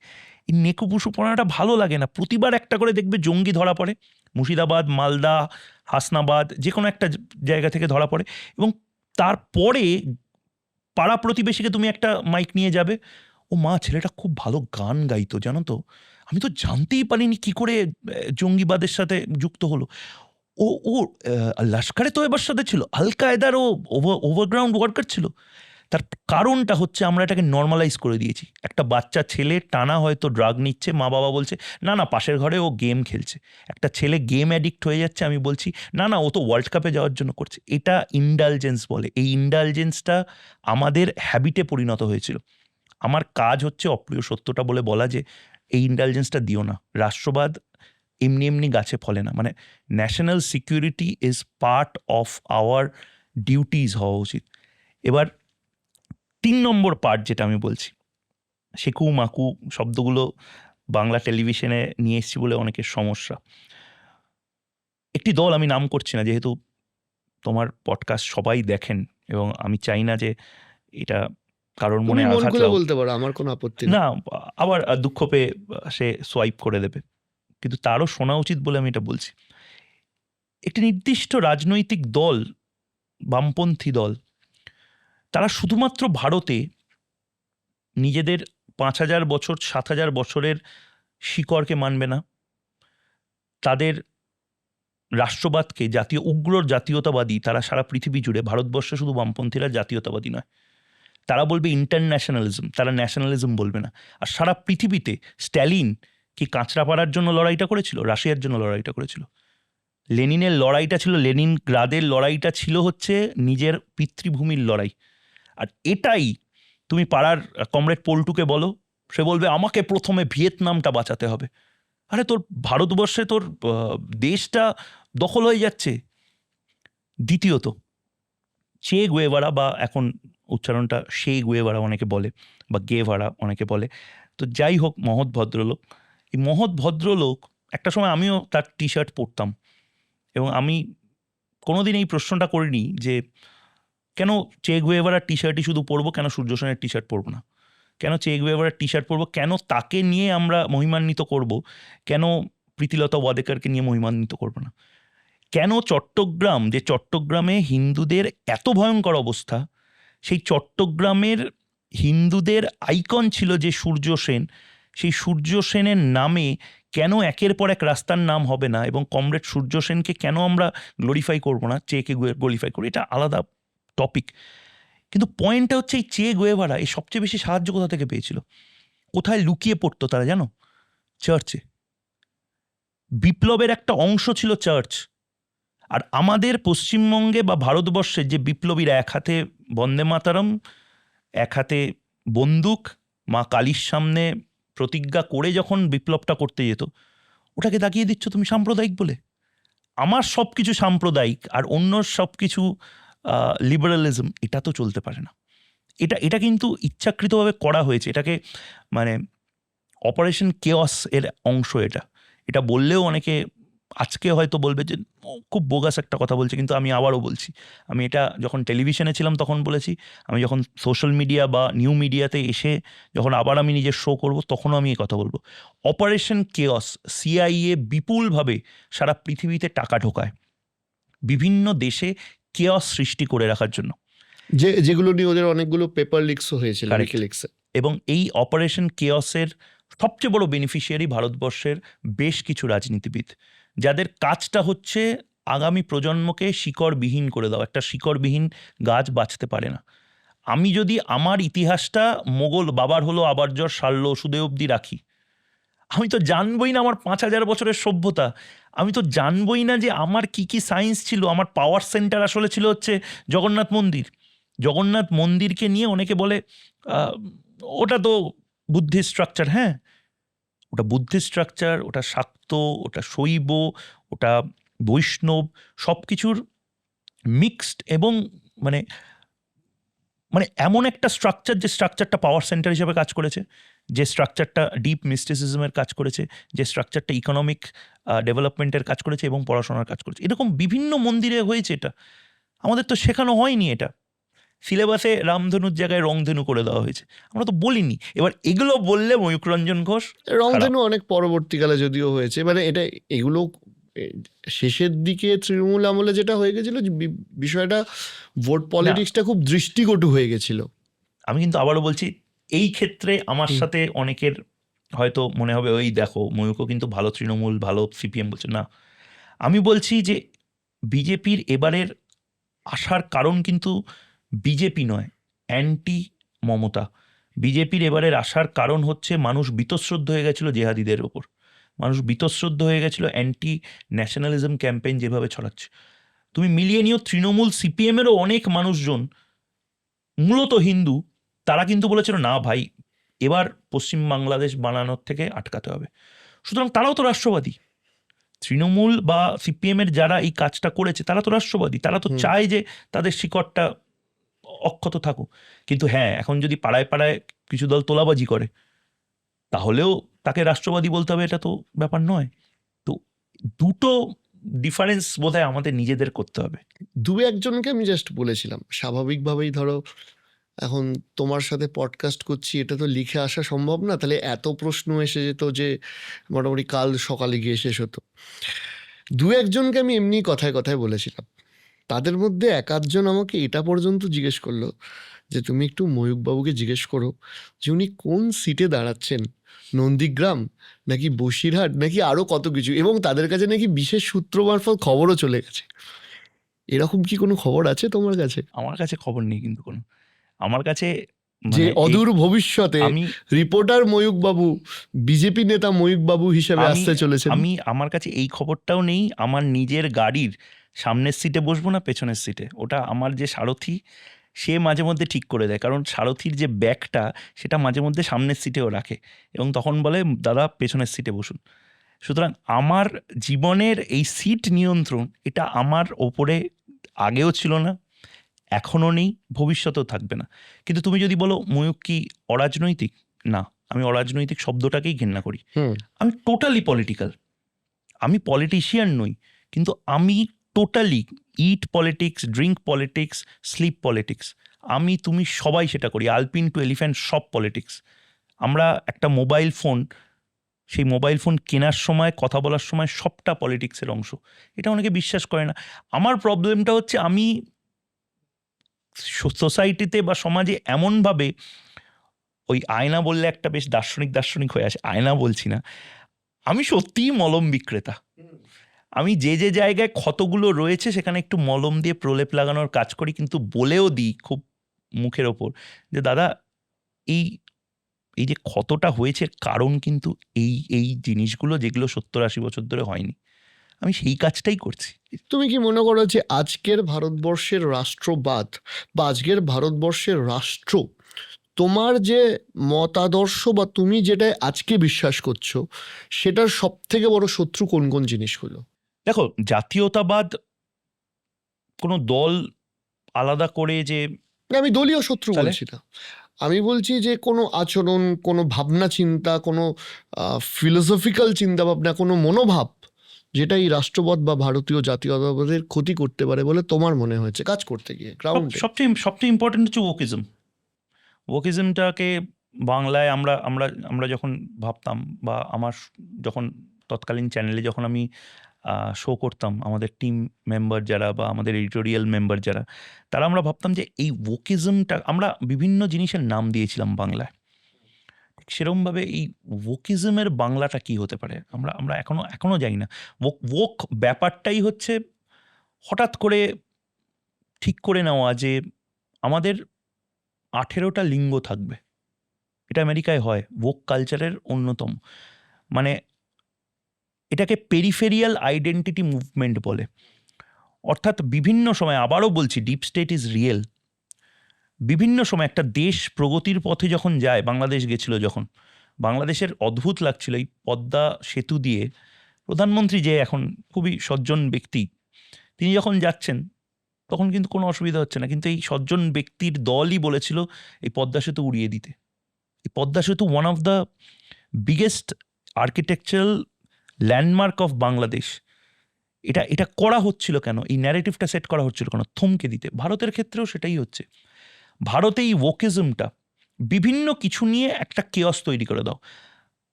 এই নেকুপুসুপনাটা ভালো লাগে না। প্রতিবার একটা করে দেখবে জঙ্গি ধরা পড়ে, মুর্শিদাবাদ, মালদা, হাসনাবাদ, যে কোনো একটা জায়গা থেকে ধরা পড়ে, এবং তারপরে পাড়া প্রতিবেশীকে তুমি একটা মাইক নিয়ে যাবে, ও মা, ছেলেটা খুব ভালো গান গাইতো জানো তো, আমি তো জানতেই পারিনি কি করে জঙ্গিবাদের সাথে যুক্ত হলো। ও ও লস্করে তৈয়বার সাথে ছিল, আল কায়দার ও ওভারগ্রাউন্ড ওয়ার্কার ছিল। তার কারণটা হচ্ছে আমরা এটাকে নর্মালাইজ করে দিয়েছি। একটা বাচ্চা ছেলে টানা হয়তো ড্রাগ নিচ্ছে, মা বাবা বলছে না না পাশের ঘরে ও গেম খেলছে। একটা ছেলে গেম অ্যাডিক্ট হয়ে যাচ্ছে, আমি বলছি না না ও তো ওয়ার্ল্ড কাপে যাওয়ার জন্য করছে। এটা ইন্ডালজেন্স বলে। এই ইন্ডালজেন্সটা আমাদের হ্যাবিটে পরিণত হয়েছিল। আমার কাজ হচ্ছে অপ্রিয় সত্যটা বলে বলা যে এই ইন্ডালজেন্সটা দিও না। রাষ্ট্রবাদ এমনি এমনি গাছে ফলে না, মানে national security is part of our duties হওয়া উচিত। এবার 3 নম্বর পার্ট যেটা আমি বলছি, সেকু মাকু শব্দগুলো বাংলা টেলিভিশনে নিয়ে এসেছি বলে অনেকের সমস্যা। একটি দল, আমি নাম করছি না, যেহেতু তোমার পডকাস্ট সবাই দেখেন এবং আমি চাই না যে এটা কারোর তুমি মনে মন আঘাত খুলে বলতে পারো, আমার কোনো আপত্তি নেই। না, আবার দুঃখ পেয়ে সে সোয়াইপ করে দেবে, কিন্তু তারও শোনা উচিত বলে আমি এটা বলছি। একটি নির্দিষ্ট রাজনৈতিক দল, বামপন্থী দল, তারা শুধুমাত্র ভারতে নিজেদের 5,000 বছর 7,000 বছরের শিকড়কে মানবে না, তাদের রাষ্ট্রবাদকে, জাতীয় উগ্র জাতীয়তাবাদী, তারা সারা পৃথিবী জুড়ে, ভারতবর্ষে শুধু বামপন্থীরা জাতীয়তাবাদী নয়, তারা বলবে ইন্টারন্যাশনালিজম, তারা ন্যাশনালিজম বলবে না। আর সারা পৃথিবীতে স্ট্যালিন কি কাঁচরাপাড়ার জন্য লড়াইটা করেছিল? রাশিয়ার জন্য লড়াইটা করেছিল। লেনিনের লড়াইটা ছিল, লেনিনগ্রাদের লড়াইটা ছিল হচ্ছে নিজের পিতৃভূমির লড়াই। আর এটাই তুমি পাড়ার কমরেড পল্টুকে বলো, সে বলবে আমাকে প্রথমে ভিয়েতনামটা বাঁচাতে হবে। আরে তোর ভারতবর্ষে তোর দেশটা দখল হয়ে যাচ্ছে। দ্বিতীয়ত, চে গুয়েভারা, বা এখন উচ্চারণটা সে গুয়েভারা অনেকে বলে, বা গেভারা অনেকে বলে, তো যাই হোক, মহৎ ভদ্রলোক। এই মহৎ ভদ্রলোক, একটা সময় আমিও তার টি শার্ট পরতাম, এবং আমি কোনোদিন এই প্রশ্নটা করিনি যে কেন চে গুয়েভারার টি শার্টই শুধু পরবো, কেন সূর্য সেনের টি শার্ট পরবো না, কেন চে গুয়েভারার টি শার্ট পরবো, কেন তাকে নিয়ে আমরা মহিমান্বিত করব, কেন প্রীতিলতা ওয়াদেকারকে নিয়ে মহিমান্বিত করবো না, কেন চট্টগ্রাম, যে চট্টগ্রামে হিন্দুদের এত ভয়ঙ্কর অবস্থা, সেই চট্টগ্রামের হিন্দুদের আইকন ছিল যে সূর্য সেন, সেই সূর্য সেনের নামে কেন একের পর এক রাস্তার নাম হবে না, এবং কমরেড সূর্য সেনকে কেন আমরা গ্লোরিফাই করবো না, চেকে গ্লোরিফাই করবো, এটা আলাদা টপিক। কিন্তু পয়েন্টটা হচ্ছে, এই চে গুয়েভারা এই সবচেয়ে বেশি সাহায্য কোথা থেকে পেয়েছিল? কোথায় লুকিয়ে পড়তো তারা জানো? চার্চে। বিপ্লবের একটা অংশ ছিল চার্চ। আর আমাদের পশ্চিমবঙ্গে বা ভারতবর্ষের যে বিপ্লবীরা এক হাতে বন্দে মাতারম, এক হাতে বন্দুক, মা কালীর সামনে প্রতিজ্ঞা করে যখন বিপ্লবটা করতে যেত, ওটাকে তাকিয়ে দিচ্ছ তুমি সাম্প্রদায়িক বলে। আমার সব কিছু সাম্প্রদায়িক আর অন্য সব কিছু লিবারালিজম, এটা তো চলতে পারে না। এটা কিন্তু ইচ্ছাকৃতভাবে করা হয়েছে। এটাকে মানে অপারেশন কেওয়াস এর অংশ এটা বললেও অনেকে আজকে হয়তো বলবে যে খুব বোগাস একটা কথা বলছে, কিন্তু আমি আবারও বলছি, আমি এটা যখন টেলিভিশনে ছিলাম তখন বলেছি, আমি যখন সোশ্যাল মিডিয়া বা নিউ মিডিয়াতে এসে যখন আবার আমি নিজের শো করব, তখনও আমি এই কথা বলবো। অপারেশন কেওয়াস, সিআইএ বিপুলভাবে সারা পৃথিবীতে টাকা ঢোকায় বিভিন্ন দেশে কেওয়াস সৃষ্টি করে রাখার জন্য, যেগুলো নিয়ে ওদের অনেকগুলো পেপার লিকসও হয়েছিল, Correct. উইকিলিক্সে। এবং এই অপারেশন কেওয়াসের সবচেয়ে বড় বেনিফিশিয়ারি ভারতবর্ষের বেশ কিছু রাজনীতিবিদ, যাদের কাজটা হচ্ছে আগামী প্রজন্মকে শিকড়বিহীন করে দাও। একটা শিকড়বিহীন গাছ বাঁচতে পারে না। আমি যদি আমার ইতিহাসটা মোগল বাবার হলো আবারজর সারল ওষুধে অবধি রাখি, আমি তো জানবই না আমার 5,000 বছরের সভ্যতা, আমি তো জানবই না যে আমার কি কি সায়েন্স ছিল। আমার পাওয়ার সেন্টার আসলে ছিল হচ্ছে জগন্নাথ মন্দির। জগন্নাথ মন্দিরকে নিয়ে অনেকে বলে ওটা তো বুদ্ধিস্ট স্ট্রাকচার। হ্যাঁ, ওটা বুদ্ধিস্ট স্ট্রাকচার, ওটা শাক্ত, ওটা শৈব, ওটা বৈষ্ণব, সব কিছুর মিক্সড, এবং মানে মানে এমন একটা স্ট্রাকচার, যে স্ট্রাকচারটা পাওয়ার সেন্টার হিসেবে কাজ করেছে, যে স্ট্রাকচারটা ডিপ মিস্টিসিজমের কাজ করেছে, যে স্ট্রাকচারটা ইকোনমিক ডেভেলপমেন্টের কাজ করেছে এবং পড়াশোনার কাজ করেছে। এরকম বিভিন্ন মন্দিরে হয়েছে। এটা আমাদের তো শেখানো হয়নি। এটা সিলেবাসে রামধনুর জায়গায় রংধনু করে দেওয়া হয়েছে, আমরা তো বলিনি। এবার এগুলো বললে ময়ূকরঞ্জন ঘোষ রংধনু অনেক পরবর্তীকালে যদিও হয়েছে, মানে এটা এগুলো শেষের দিকে তৃণমূল আমলে যেটা হয়ে গেছিল, যে বিষয়টা ভোট পলিটিক্সটা খুব দৃষ্টিকটু হয়ে গেছিল। আমি কিন্তু আবারও বলছি, এই ক্ষেত্রে আমার সাথে অনেকের হয়তো মনে হবে ওই দেখো ময়ূকও কিন্তু ভালো তৃণমূল, ভালো সিপিএম বলছে না। আমি বলছি যে বিজেপির এবারের আসার কারণ কিন্তু বিজেপি নয়, অ্যান্টি মমতা। বিজেপির এবারের আসার কারণ হচ্ছে মানুষ বীতশ্রদ্ধ হয়ে গেছিল জেহাদিদের ওপর, মানুষ বীতশ্রদ্ধ হয়ে গেছিল অ্যান্টি ন্যাশনালিজম ক্যাম্পেইন যেভাবে ছড়াচ্ছে। তুমি মিলিয়ে নিও, তৃণমূল সিপিএমেরও অনেক মানুষজন মূলত হিন্দু, তারা কিন্তু বলেছিল না ভাই, এবার পশ্চিম বাংলাদেশ বানানোর থেকে আটকাতে হবে। সুতরাং তারাও তো রাষ্ট্রবাদী। তৃণমূল বা সিপিএমের যারা এই কাজটা করেছে তারা তো রাষ্ট্রবাদী, তারা তো চায় যে তাদের শিকড়টা অক্ষত থাকুক। কিন্তু হ্যাঁ, এখন যদি পাড়ায় পাড়ায় কিছু দল তোলাবাজি করে, তাহলেও তাকে রাষ্ট্রবাদী বলতে হবে, এটা তো ব্যাপার নয়। তো দুটো ডিফারেন্স বোধহয় আমাদের নিজেদের করতে হবে। দু একজনকে আমি জাস্ট বলেছিলাম, স্বাভাবিকভাবেই ধরো এখন তোমার সাথে পডকাস্ট করছি, এটা তো লিখে আসা সম্ভব না, তাহলে এত প্রশ্ন এসে যেত যে মোটামুটি কাল সকালে গিয়ে শেষ হতো। দু একজনকে আমি এমনি কথায় কথায় বলেছিলাম, তাদের মধ্যে এক আধজন আমাকে এটা পর্যন্ত জিজ্ঞেস করলো যে তুমি একটু ময়ূকবাবুকে জিজ্ঞেস করো যে উনি কোন সিটে দাঁড়াচ্ছেন, নন্দীগ্রাম নাকি বসিরহাট নাকি আরো কত কিছু, এবং তাদের কাছে নাকি বিশেষ সূত্র মারফত খবরও চলে গেছে। এরকম কি কোনো খবর আছে তোমার কাছে আমার কাছে খবর নেই কিন্তু কোনো। আমার কাছে যে মানে অদূর ভবিষ্যতে আমি রিপোর্টার ময়ূকবাবু বিজেপি নেতা ময়ূকবাবু হিসেবে আমি আসতে চলেছেন? আমি আমার কাছে এই খবরটাও নেই। আমার নিজের গাড়ির সামনের সিটে বসবো না পেছনের সিটে, ওটা আমার যে সারথি সে মাঝে মধ্যে ঠিক করে দেয়, কারণ সারথির যে ব্যাগটা সেটা মাঝে মধ্যে সামনের সিটেও রাখে এবং তখন বলে দাদা পেছনের সিটে বসুন। সুতরাং আমার জীবনের এই সিট নিয়ন্ত্রণ এটা আমার ওপরে আগেও ছিল না, এখনও নেই, ভবিষ্যতেও থাকবে না। কিন্তু তুমি যদি বলো ময়ূক কি অরাজনৈতিক, না, আমি অরাজনৈতিক শব্দটাকেই ঘেন্না করি। হুম। আমি টোটালি পলিটিক্যাল, আমি পলিটিশিয়ান নই, কিন্তু আমি totally eat politics, drink politics, sleep politics, আমি তুমি সবাই সেটা করি, আলপিন টু এলিফ্যান্ট সব পলিটিক্স। আমরা একটা মোবাইল ফোন, সেই মোবাইল ফোন কেনার সময় কথা বলার সময় সবটা পলিটিক্সের অংশ। এটা অনেকে বিশ্বাস করে না। আমার প্রবলেমটা হচ্ছে আমি সোসাইটিতে বা সমাজে এমনভাবে, ওই আয়না বললে একটা বেশ দার্শনিক দার্শনিক হয়ে আসে, আয়না বলছি না, আমি সত্যিই মলম বিক্রেতা। আমি যে যে জায়গায় ক্ষতগুলো রয়েছে সেখানে একটু মলম দিয়ে প্রলেপ লাগানোর কাজ করি, কিন্তু বলেও দিই খুব মুখের ওপর যে দাদা এই এই যে ক্ষতটা হয়েছে কারণ কিন্তু এই এই জিনিসগুলো যেগুলো 70-80 বছর ধরে হয়নি, আমি সেই কাজটাই করছি। তুমি কি মনে করো যে আজকের ভারতবর্ষের রাষ্ট্রবাদ বা আজকের ভারতবর্ষের রাষ্ট্র তোমার যে মতাদর্শ বা তুমি যেটা আজকে বিশ্বাস করছো সেটার সব থেকে বড় শত্রু কোন কোন জিনিসগুলো? দেখো, জাতীয়তাবাদ কোনো দল আলাদা করে যে না, আমি দলীয় শত্রু তাহলে বলছি না, আমি বলছি যে কোনো আচরণ, কোনো ভাবনা চিন্তা, কোনো ফিলোসফিক্যাল চিন্তা ভাবনা, কোনো মনোভাব যেটা এই রাষ্ট্রবাদ বা ভারতীয় জাতীয়তাবাদের ক্ষতি করতে পারে বলে তোমার মনে হয়েছে কাজ করতে গিয়ে গ্রাউন্ডে? সবচেয়ে ইম্পর্টেন্ট হচ্ছে ওকিজম। ওকিজমটাকে বাংলায় আমরা আমরা আমরা যখন ভাবতাম, বা আমার যখন তৎকালীন চ্যানেলে যখন আমি শো করতাম, আমাদের টিম মেম্বার যারা বা আমাদের এডিটোরিয়াল মেম্বার যারা, তারা আমরা ভাবতাম যে এই ওকিজমটা, আমরা বিভিন্ন জিনিসের নাম দিয়েছিলাম বাংলায়, ঠিক সেরকমভাবে এই ওকিজমের বাংলাটা কি হতে পারে আমরা আমরা এখনো জানি না। ওক ব্যাপারটাই হচ্ছে হঠাৎ করে ঠিক করে নেওয়া যে আমাদের 18টা লিঙ্গ থাকবে, এটা আমেরিকায় হয়, ওক কালচারের অন্যতম। মানে এটাকে পেরিফেরিয়াল আইডেন্টিটি মুভমেন্ট বলে। অর্থাৎ বিভিন্ন সময়, আবারও বলছি, ডিপ স্টেট ইজ রিয়েল। বিভিন্ন সময় একটা দেশ প্রগতির পথে যখন যায়, বাংলাদেশ গেছিল যখন, বাংলাদেশের অদ্ভুত লাগছিল এই পদ্মা সেতু দিয়ে প্রধানমন্ত্রী, যে এখন খুবই সজ্জন ব্যক্তি, তিনি যখন যাচ্ছেন তখন কিন্তু কোনো অসুবিধা হচ্ছে না, কিন্তু এই সজ্জন ব্যক্তির দলই বলেছিল এই পদ্মা সেতু উড়িয়ে দিতে। এই পদ্মা সেতু one of the biggest architectural landmark of Bangladesh. এটা এটা করা হচ্ছিল কেন, এই ন্যারেটিভটা সেট করা হচ্ছিল কেন, থমকে দিতে। ভারতের ক্ষেত্রেও সেটাই হচ্ছে। ভারতে এই ওকিজমটা বিভিন্ন কিছু নিয়ে একটা কেয়স তৈরি করে দাও।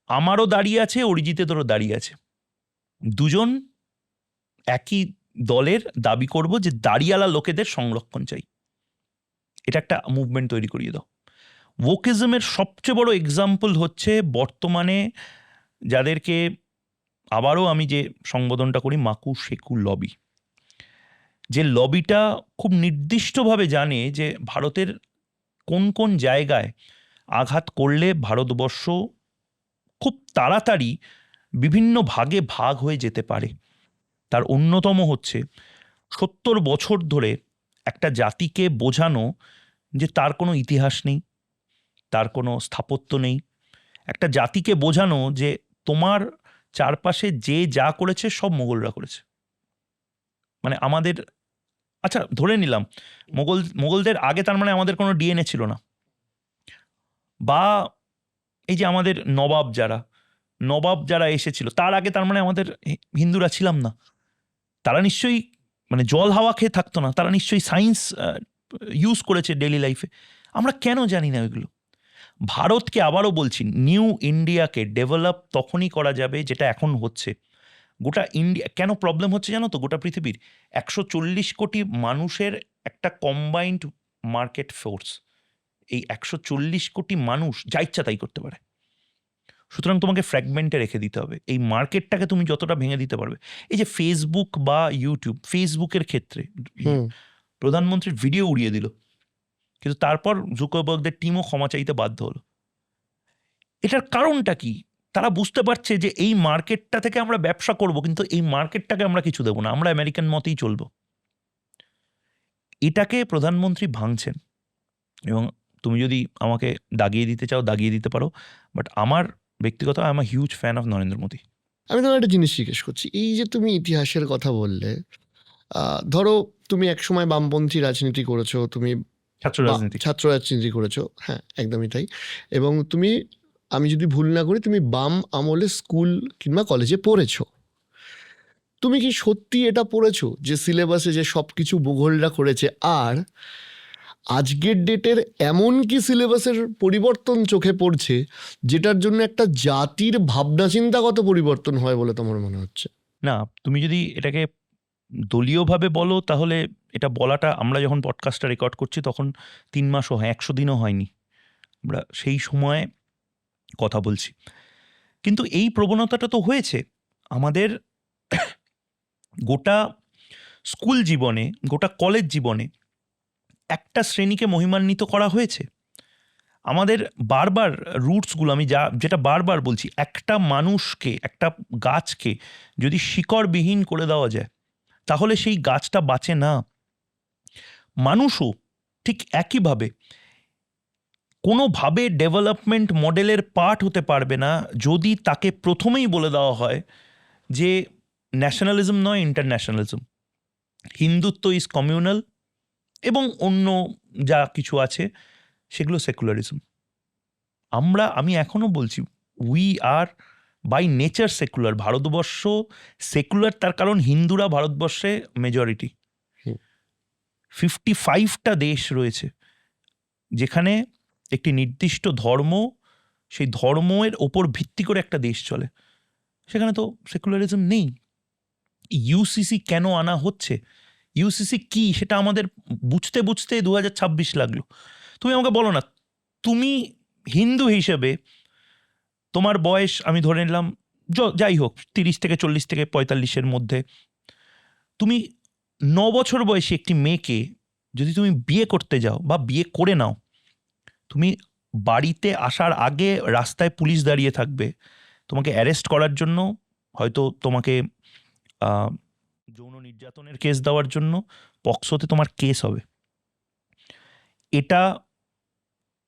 আমারও দাঁড়িয়ে আছে, অরিজিতেরও দাঁড়িয়ে আছে, দুজন একই দলের দাবি করব যে দাঁড়িয়ালা লোকেদের সংরক্ষণ চাই, এটা একটা মুভমেন্ট তৈরি করিয়ে দাও। ওকিজমের সবচেয়ে বড় এক্সাম্পল হচ্ছে বর্তমানে যাদেরকে আবারও আমি যে সংবোধনটা করি, মাকু শেকু লবি, যে লবিটা খুব নির্দিষ্টভাবে জানে যে ভারতের কোন কোন জায়গায় আঘাত করলে ভারতবর্ষ খুব তাড়াতাড়ি বিভিন্ন ভাগে ভাগ হয়ে যেতে পারে। তার অন্যতম হচ্ছে 70 বছর ধরে একটা জাতিকে বোঝানো যে তার কোনো ইতিহাস নেই, তার কোনো স্থাপত্য নেই। একটা জাতিকে বোঝানো যে তোমার চারপাশে যে যা করেছে সব মোগলরা করেছে। মানে আমাদের, আচ্ছা ধরে নিলাম মোগলদের আগে তার মানে আমাদের কোনো ডিএনএ ছিল না, বা এই যে আমাদের নবাব যারা এসেছিল তার আগে তার মানে আমাদের হিন্দুরা ছিলাম না। তারা নিশ্চয়ই মানে জল হাওয়া খেয়ে থাকতো না, তারা নিশ্চয়ই সায়েন্স ইউজ করেছে ডেইলি লাইফে। আমরা কেন জানি না ওইগুলো? ভারতকে আবারও বলছি, নিউ ইন্ডিয়াকে ডেভেলপ তখনই করা যাবে যেটা এখন হচ্ছে। গোটা ইন্ডিয়া কেন প্রবলেম হচ্ছে জানো তো? গোটা পৃথিবীর 140 কোটি মানুষের একটা কম্বাইন্ড মার্কেট ফোর্স। এই 140 কোটি মানুষ যা ইচ্ছা তাই করতে পারে। সুতরাং তোমাকে ফ্র্যাগমেন্টে রেখে দিতে হবে। এই মার্কেটটাকে তুমি যতটা ভেঙে দিতে পারবে। এই যে ফেসবুক বা ইউটিউব, ফেসবুকের ক্ষেত্রে হুম প্রধানমন্ত্রীর ভিডিও উড়িয়ে দিল, কিন্তু তারপর জুকারবার্গদের টিমও ক্ষমা চাইতে বাধ্য হলো। এটার কারণটা কি? তারা বুঝতে পারছে যে এই মার্কেটটা থেকে আমরা ব্যবসা করব, কিন্তু এই মার্কেটটাকে আমরা কিছু দেবো না, আমরা আমেরিকান মতেই চলবো। এটাকে প্রধানমন্ত্রী ভাঙছেন। এবং তুমি যদি আমাকে দাগিয়ে দিতে চাও দাগিয়ে দিতে পারো, বাট আমার ব্যক্তিগত I am a huge fan of Narendra Modi. আমি তোমার একটা জিনিস জিজ্ঞেস করছি, এই যে তুমি ইতিহাসের কথা বললে, ধরো তুমি একসময় বামপন্থী রাজনীতি করেছো, তুমি ছাত্র রাজনীতি। ছাত্র রাজনীতি করেছো, হ্যাঁ একদমই তাই। এবং তুমি, আমি যদি ভুল না করি, তুমি বাম আমলে স্কুল কিংবা কলেজে পড়েছো। তুমি কি সত্যি এটা পড়েছো যে সিলেবাসে যে সব কিছু ভূগোলরা করেছে? আর আজকের ডেটের এমন কি সিলেবাসের পরিবর্তন চোখে পড়ছে যেটার জন্য একটা জাতির ভাবনা চিন্তাগত পরিবর্তন হয় বলে তোমার মনে হচ্ছে? না, তুমি যদি এটাকে দলীয়ভাবে বলো তাহলে এটা বলাটা, আমরা যখন পডকাস্টটা রেকর্ড করছি তখন 3 মাসও হয়, 100 দিনও হয়নি, আমরা সেই সময়ে কথা বলছি। কিন্তু এই প্রবণতাটা তো হয়েছে আমাদের গোটা স্কুল জীবনে, গোটা কলেজ জীবনে একটা শ্রেণীকে মহিমান্বিত করা হয়েছে। আমাদের বারবার রুটসগুলো, আমি যেটা বারবার বলছি, একটা মানুষকে, একটা গাছকে যদি শিকড়বিহীন করে দেওয়া যায় তাহলে সেই গাছটা বাঁচে না। মানুষও ঠিক একইভাবে কোনোভাবে ডেভেলপমেন্ট মডেলের পার্ট হতে পারবে না যদি তাকে প্রথমেই বলে দেওয়া হয় যে ন্যাশনালিজম নয় ইন্টারন্যাশনালিজম, হিন্দুত্ব ইজ কমিউনাল, এবং অন্য যা কিছু আছে সেগুলো সেকুলারিজম। আমি এখনও বলছি we are by nature secular. Bharatvarsha secular তার কারণ হিন্দুরা ভারতবর্ষে মেজরিটি। 55টা দেশ রয়েছে যেখানে একটি নির্দিষ্ট ধর্ম, সেই ধর্মের ওপর ভিত্তি করে একটা দেশ চলে, সেখানে তো সেকুলারিজম নেই। ইউসিসি কেন আনা হচ্ছে, ইউসিসি কি, সেটা আমাদের বুঝতে বুঝতে 2026 লাগলো। তুমি আমাকে বলো না, তুমি হিন্দু হিসেবে তোমার বয়স আমি ধরে নিলাম যাই হোক 30 থেকে 40 থেকে 45-এর মধ্যে, তুমি 9 বছর বয়সী একটি মেয়েকে যদি তুমি বিয়ে করতে যাও বা বিয়ে করে নাও, তুমি বাড়িতে আসার আগে রাস্তায় পুলিশ দাঁড়িয়ে থাকবে তোমাকে অ্যারেস্ট করার জন্য, হয়তো তোমাকে যৌন নির্যাতনের কেস দেওয়ার জন্য পক্সোতে তোমার কেস হবে। এটা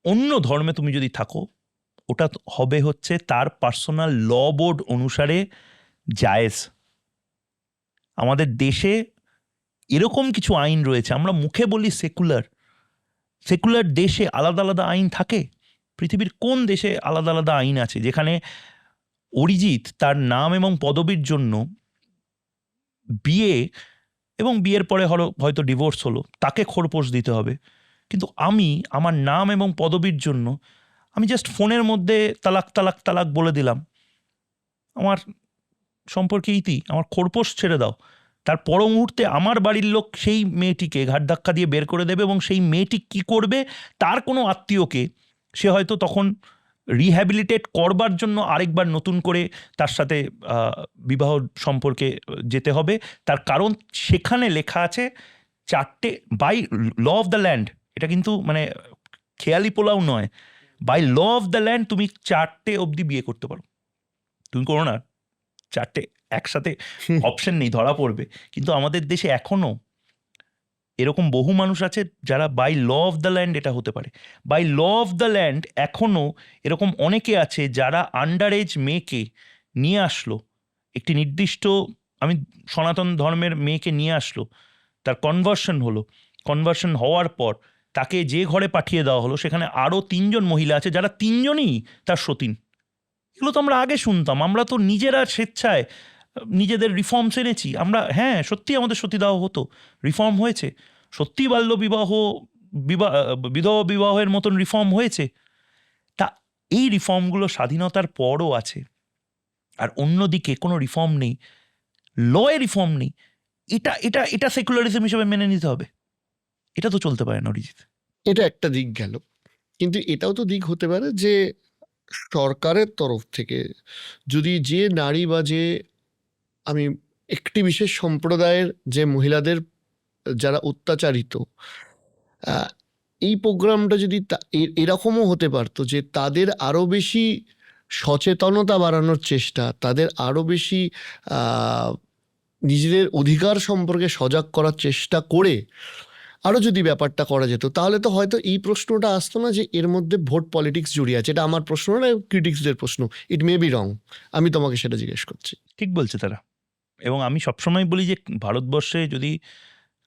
অন্য ধর্মে তুমি যদি থাকো ওটা হবে হচ্ছে তার পার্সোনাল ল বোর্ড অনুসারে জায়েজ। আমাদের দেশে এরকম কিছু আইন রয়েছে, আমরা মুখে বলি সেকুলার, সেকুলার দেশে আলাদা আলাদা আইন থাকে? পৃথিবীর কোন দেশে আলাদা আলাদা আইন আছে যেখানে অরিজিৎ তার নাম এবং পদবীর জন্য বিয়ে এবং বিয়ের পরে হয়তো ডিভোর্স হলো, তাকে খোরপোশ দিতে হবে, কিন্তু আমি আমার নাম এবং পদবীর জন্য আমি জাস্ট ফোনের মধ্যে তালাক তালাক তালাক বলে দিলাম, আমার সম্পর্কে ইতি, আমার খোরপোশ ছেড়ে দাও, তার পর মুহূর্তে আমার বাড়ির লোক সেই মেয়েটিকে ঘাট ধাক্কা দিয়ে বের করে দেবে, এবং সেই মেয়েটি কি করবে, তার কোনো আত্মীয়কে সে হয়তো তখন রিহ্যাবিলিটেট করবার জন্য আরেকবার নতুন করে তার সাথে বিবাহ সম্পর্কে যেতে হবে। তার কারণ সেখানে লেখা আছে 4টে by law of the land, এটা কিন্তু মানে খেয়ালি পোলাও নয়, by law of the land তুমি 4টে অবধি বিয়ে করতে পারো। তুমি করো না 4টে একসাথে, অপশন নেই, ধরা পড়বে। কিন্তু আমাদের দেশে এখনো এরকম বহু মানুষ আছে যারা by law of the land এটা হতে পারে। By law of the land এখনো এরকম অনেকে আছে যারা আন্ডার এজ মেয়েকে নিয়ে আসলো, একটি নির্দিষ্ট, আমি সনাতন ধর্মের মেয়েকে নিয়ে আসলো, তার কনভার্সন হলো, কনভার্সন হওয়ার পর তাকে যে ঘরে পাঠিয়ে দেওয়া হলো সেখানে আরও 3জন মহিলা আছে যারা 3জনই তার সতীন। এগুলো তো আমরা আগে শুনতাম, আমরা তো নিজেরা স্বেচ্ছায় নিজেদের রিফর্মস এনেছি আমরা। হ্যাঁ সত্যি আমাদের সতীদাহ হতো, রিফর্ম হয়েছে, সত্যি বাল্যবিবাহ বিধবা বিবাহের মতন রিফর্ম হয়েছে। তা এই রিফর্মগুলো স্বাধীনতার পরও আছে, আর অন্যদিকে কোনো রিফর্ম নেই, লয়ে রিফর্ম নেই। এটা এটা এটা সেকুলারিজম হিসেবে মেনে নিতে হবে। এটা তো চলতে পারে না অরিজিৎ। এটা একটা দিক গেল, কিন্তু এটাও তো দিক হতে পারে যে সরকারের তরফ থেকে যদি যে নারী বা যে আমি একটি বিশেষ সম্প্রদায়ের যে মহিলাদের যারা অত্যাচারিত, আহ, এই প্রোগ্রামটা যদি এরকমও হতে পারতো যে তাদের আরো বেশি সচেতনতা বাড়ানোর চেষ্টা, তাদের আরো বেশি আহ, নিজেদের অধিকার সম্পর্কে সজাগ করার চেষ্টা করে আরো যদি ব্যাপারটা করা যেত, তাহলে তো হয়তো এই প্রশ্নটা আসতো না যে এর মধ্যে ভোট পলিটিক্স জড়িয়ে আছে। এটা আমার প্রশ্ন না, ক্রিটিক্সদের প্রশ্ন। ইট মে বি রং, আমি তোমাকে সেটা জিজ্ঞেস করছি। ঠিক বলছে তারা। এবং আমি সবসময় বলি যে ভারতবর্ষে যদি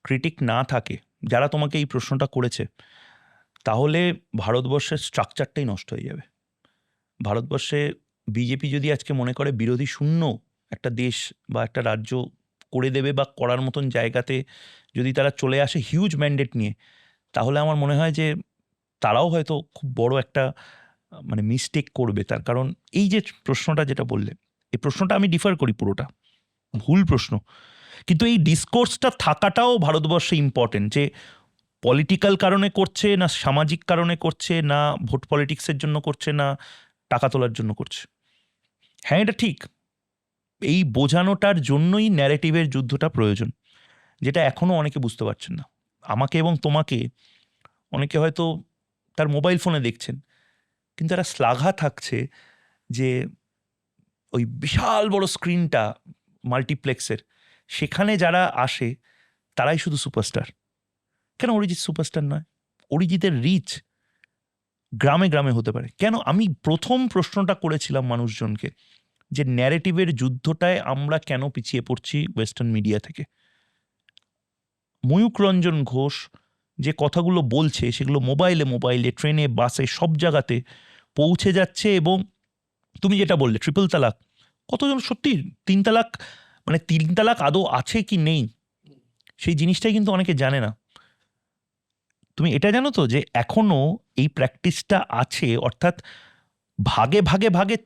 ক্রিটিক না থাকে যারা তোমাকে এই প্রশ্নটা করেছে, তাহলে ভারতবর্ষের স্ট্রাকচারটাই নষ্ট হয়ে যাবে। ভারতবর্ষে বিজেপি যদি আজকে মনে করে বিরোধী শূন্য একটা দেশ বা একটা রাজ্য করে দেবে বা করার মতন জায়গাতে যদি তারা চলে আসে হিউজ ম্যান্ডেট নিয়ে, তাহলে আমার মনে হয় যে তারাও হয়তো খুব বড় একটা মানে মিস্টেক করবে। তার কারণ এই যে প্রশ্নটা যেটা বললে, এই প্রশ্নটা আমি ডিফার করি, পুরোটা ভুল প্রশ্ন, কিন্তু এই ডিসকোর্সটা থাকাটাও ভারতবর্ষে ইম্পর্টেন্ট। যে পলিটিক্যাল কারণে করছে না, সামাজিক কারণে করছে না, ভোট পলিটিক্সের জন্য করছে না, টাকা তোলার জন্য করছে। হ্যাঁ, এটা ঠিক। এই বোঝানোটার জন্যই ন্যারেটিভের যুদ্ধটা প্রয়োজন, যেটা এখনও অনেকে বুঝতে পারছেন না। আমাকে এবং তোমাকে অনেকে হয়তো তার মোবাইল ফোনে দেখছেন, কিন্তু একটা শ্লাঘা থাকছে যে ওই বিশাল বড় স্ক্রিনটা মাল্টিপ্লেক্সের, সেখানে যারা আসে তারাই শুধু সুপারস্টার। কেন অরিজিৎ সুপারস্টার নয়? অরিজিতের রিচ গ্রামে গ্রামে হতে পারে কেন? আমি প্রথম প্রশ্নটা করেছিলাম মানুষজনকে যে ন্যারেটিভের যুদ্ধটায় আমরা কেন পিছিয়ে পড়ছি ওয়েস্টার্ন মিডিয়া থেকে। ময়ূক রঞ্জন ঘোষ যে কথাগুলো বলছে সেগুলো মোবাইলে মোবাইলে, ট্রেনে, বাসে, সব জায়গাতে পৌঁছে যাচ্ছে। এবং তুমি যেটা বললে ট্রিপল তালাক, কতজন সত্যি 3 তালাক, মানে 3 তালাক আদৌ আছে কি নেই সেই জিনিসটাই কিন্তু অনেকে জানে না। তুমি এটা জানো তো যে এখনো এই প্র্যাকটিসটা আছে, অর্থাৎ ভাগে ভাগে ভাগে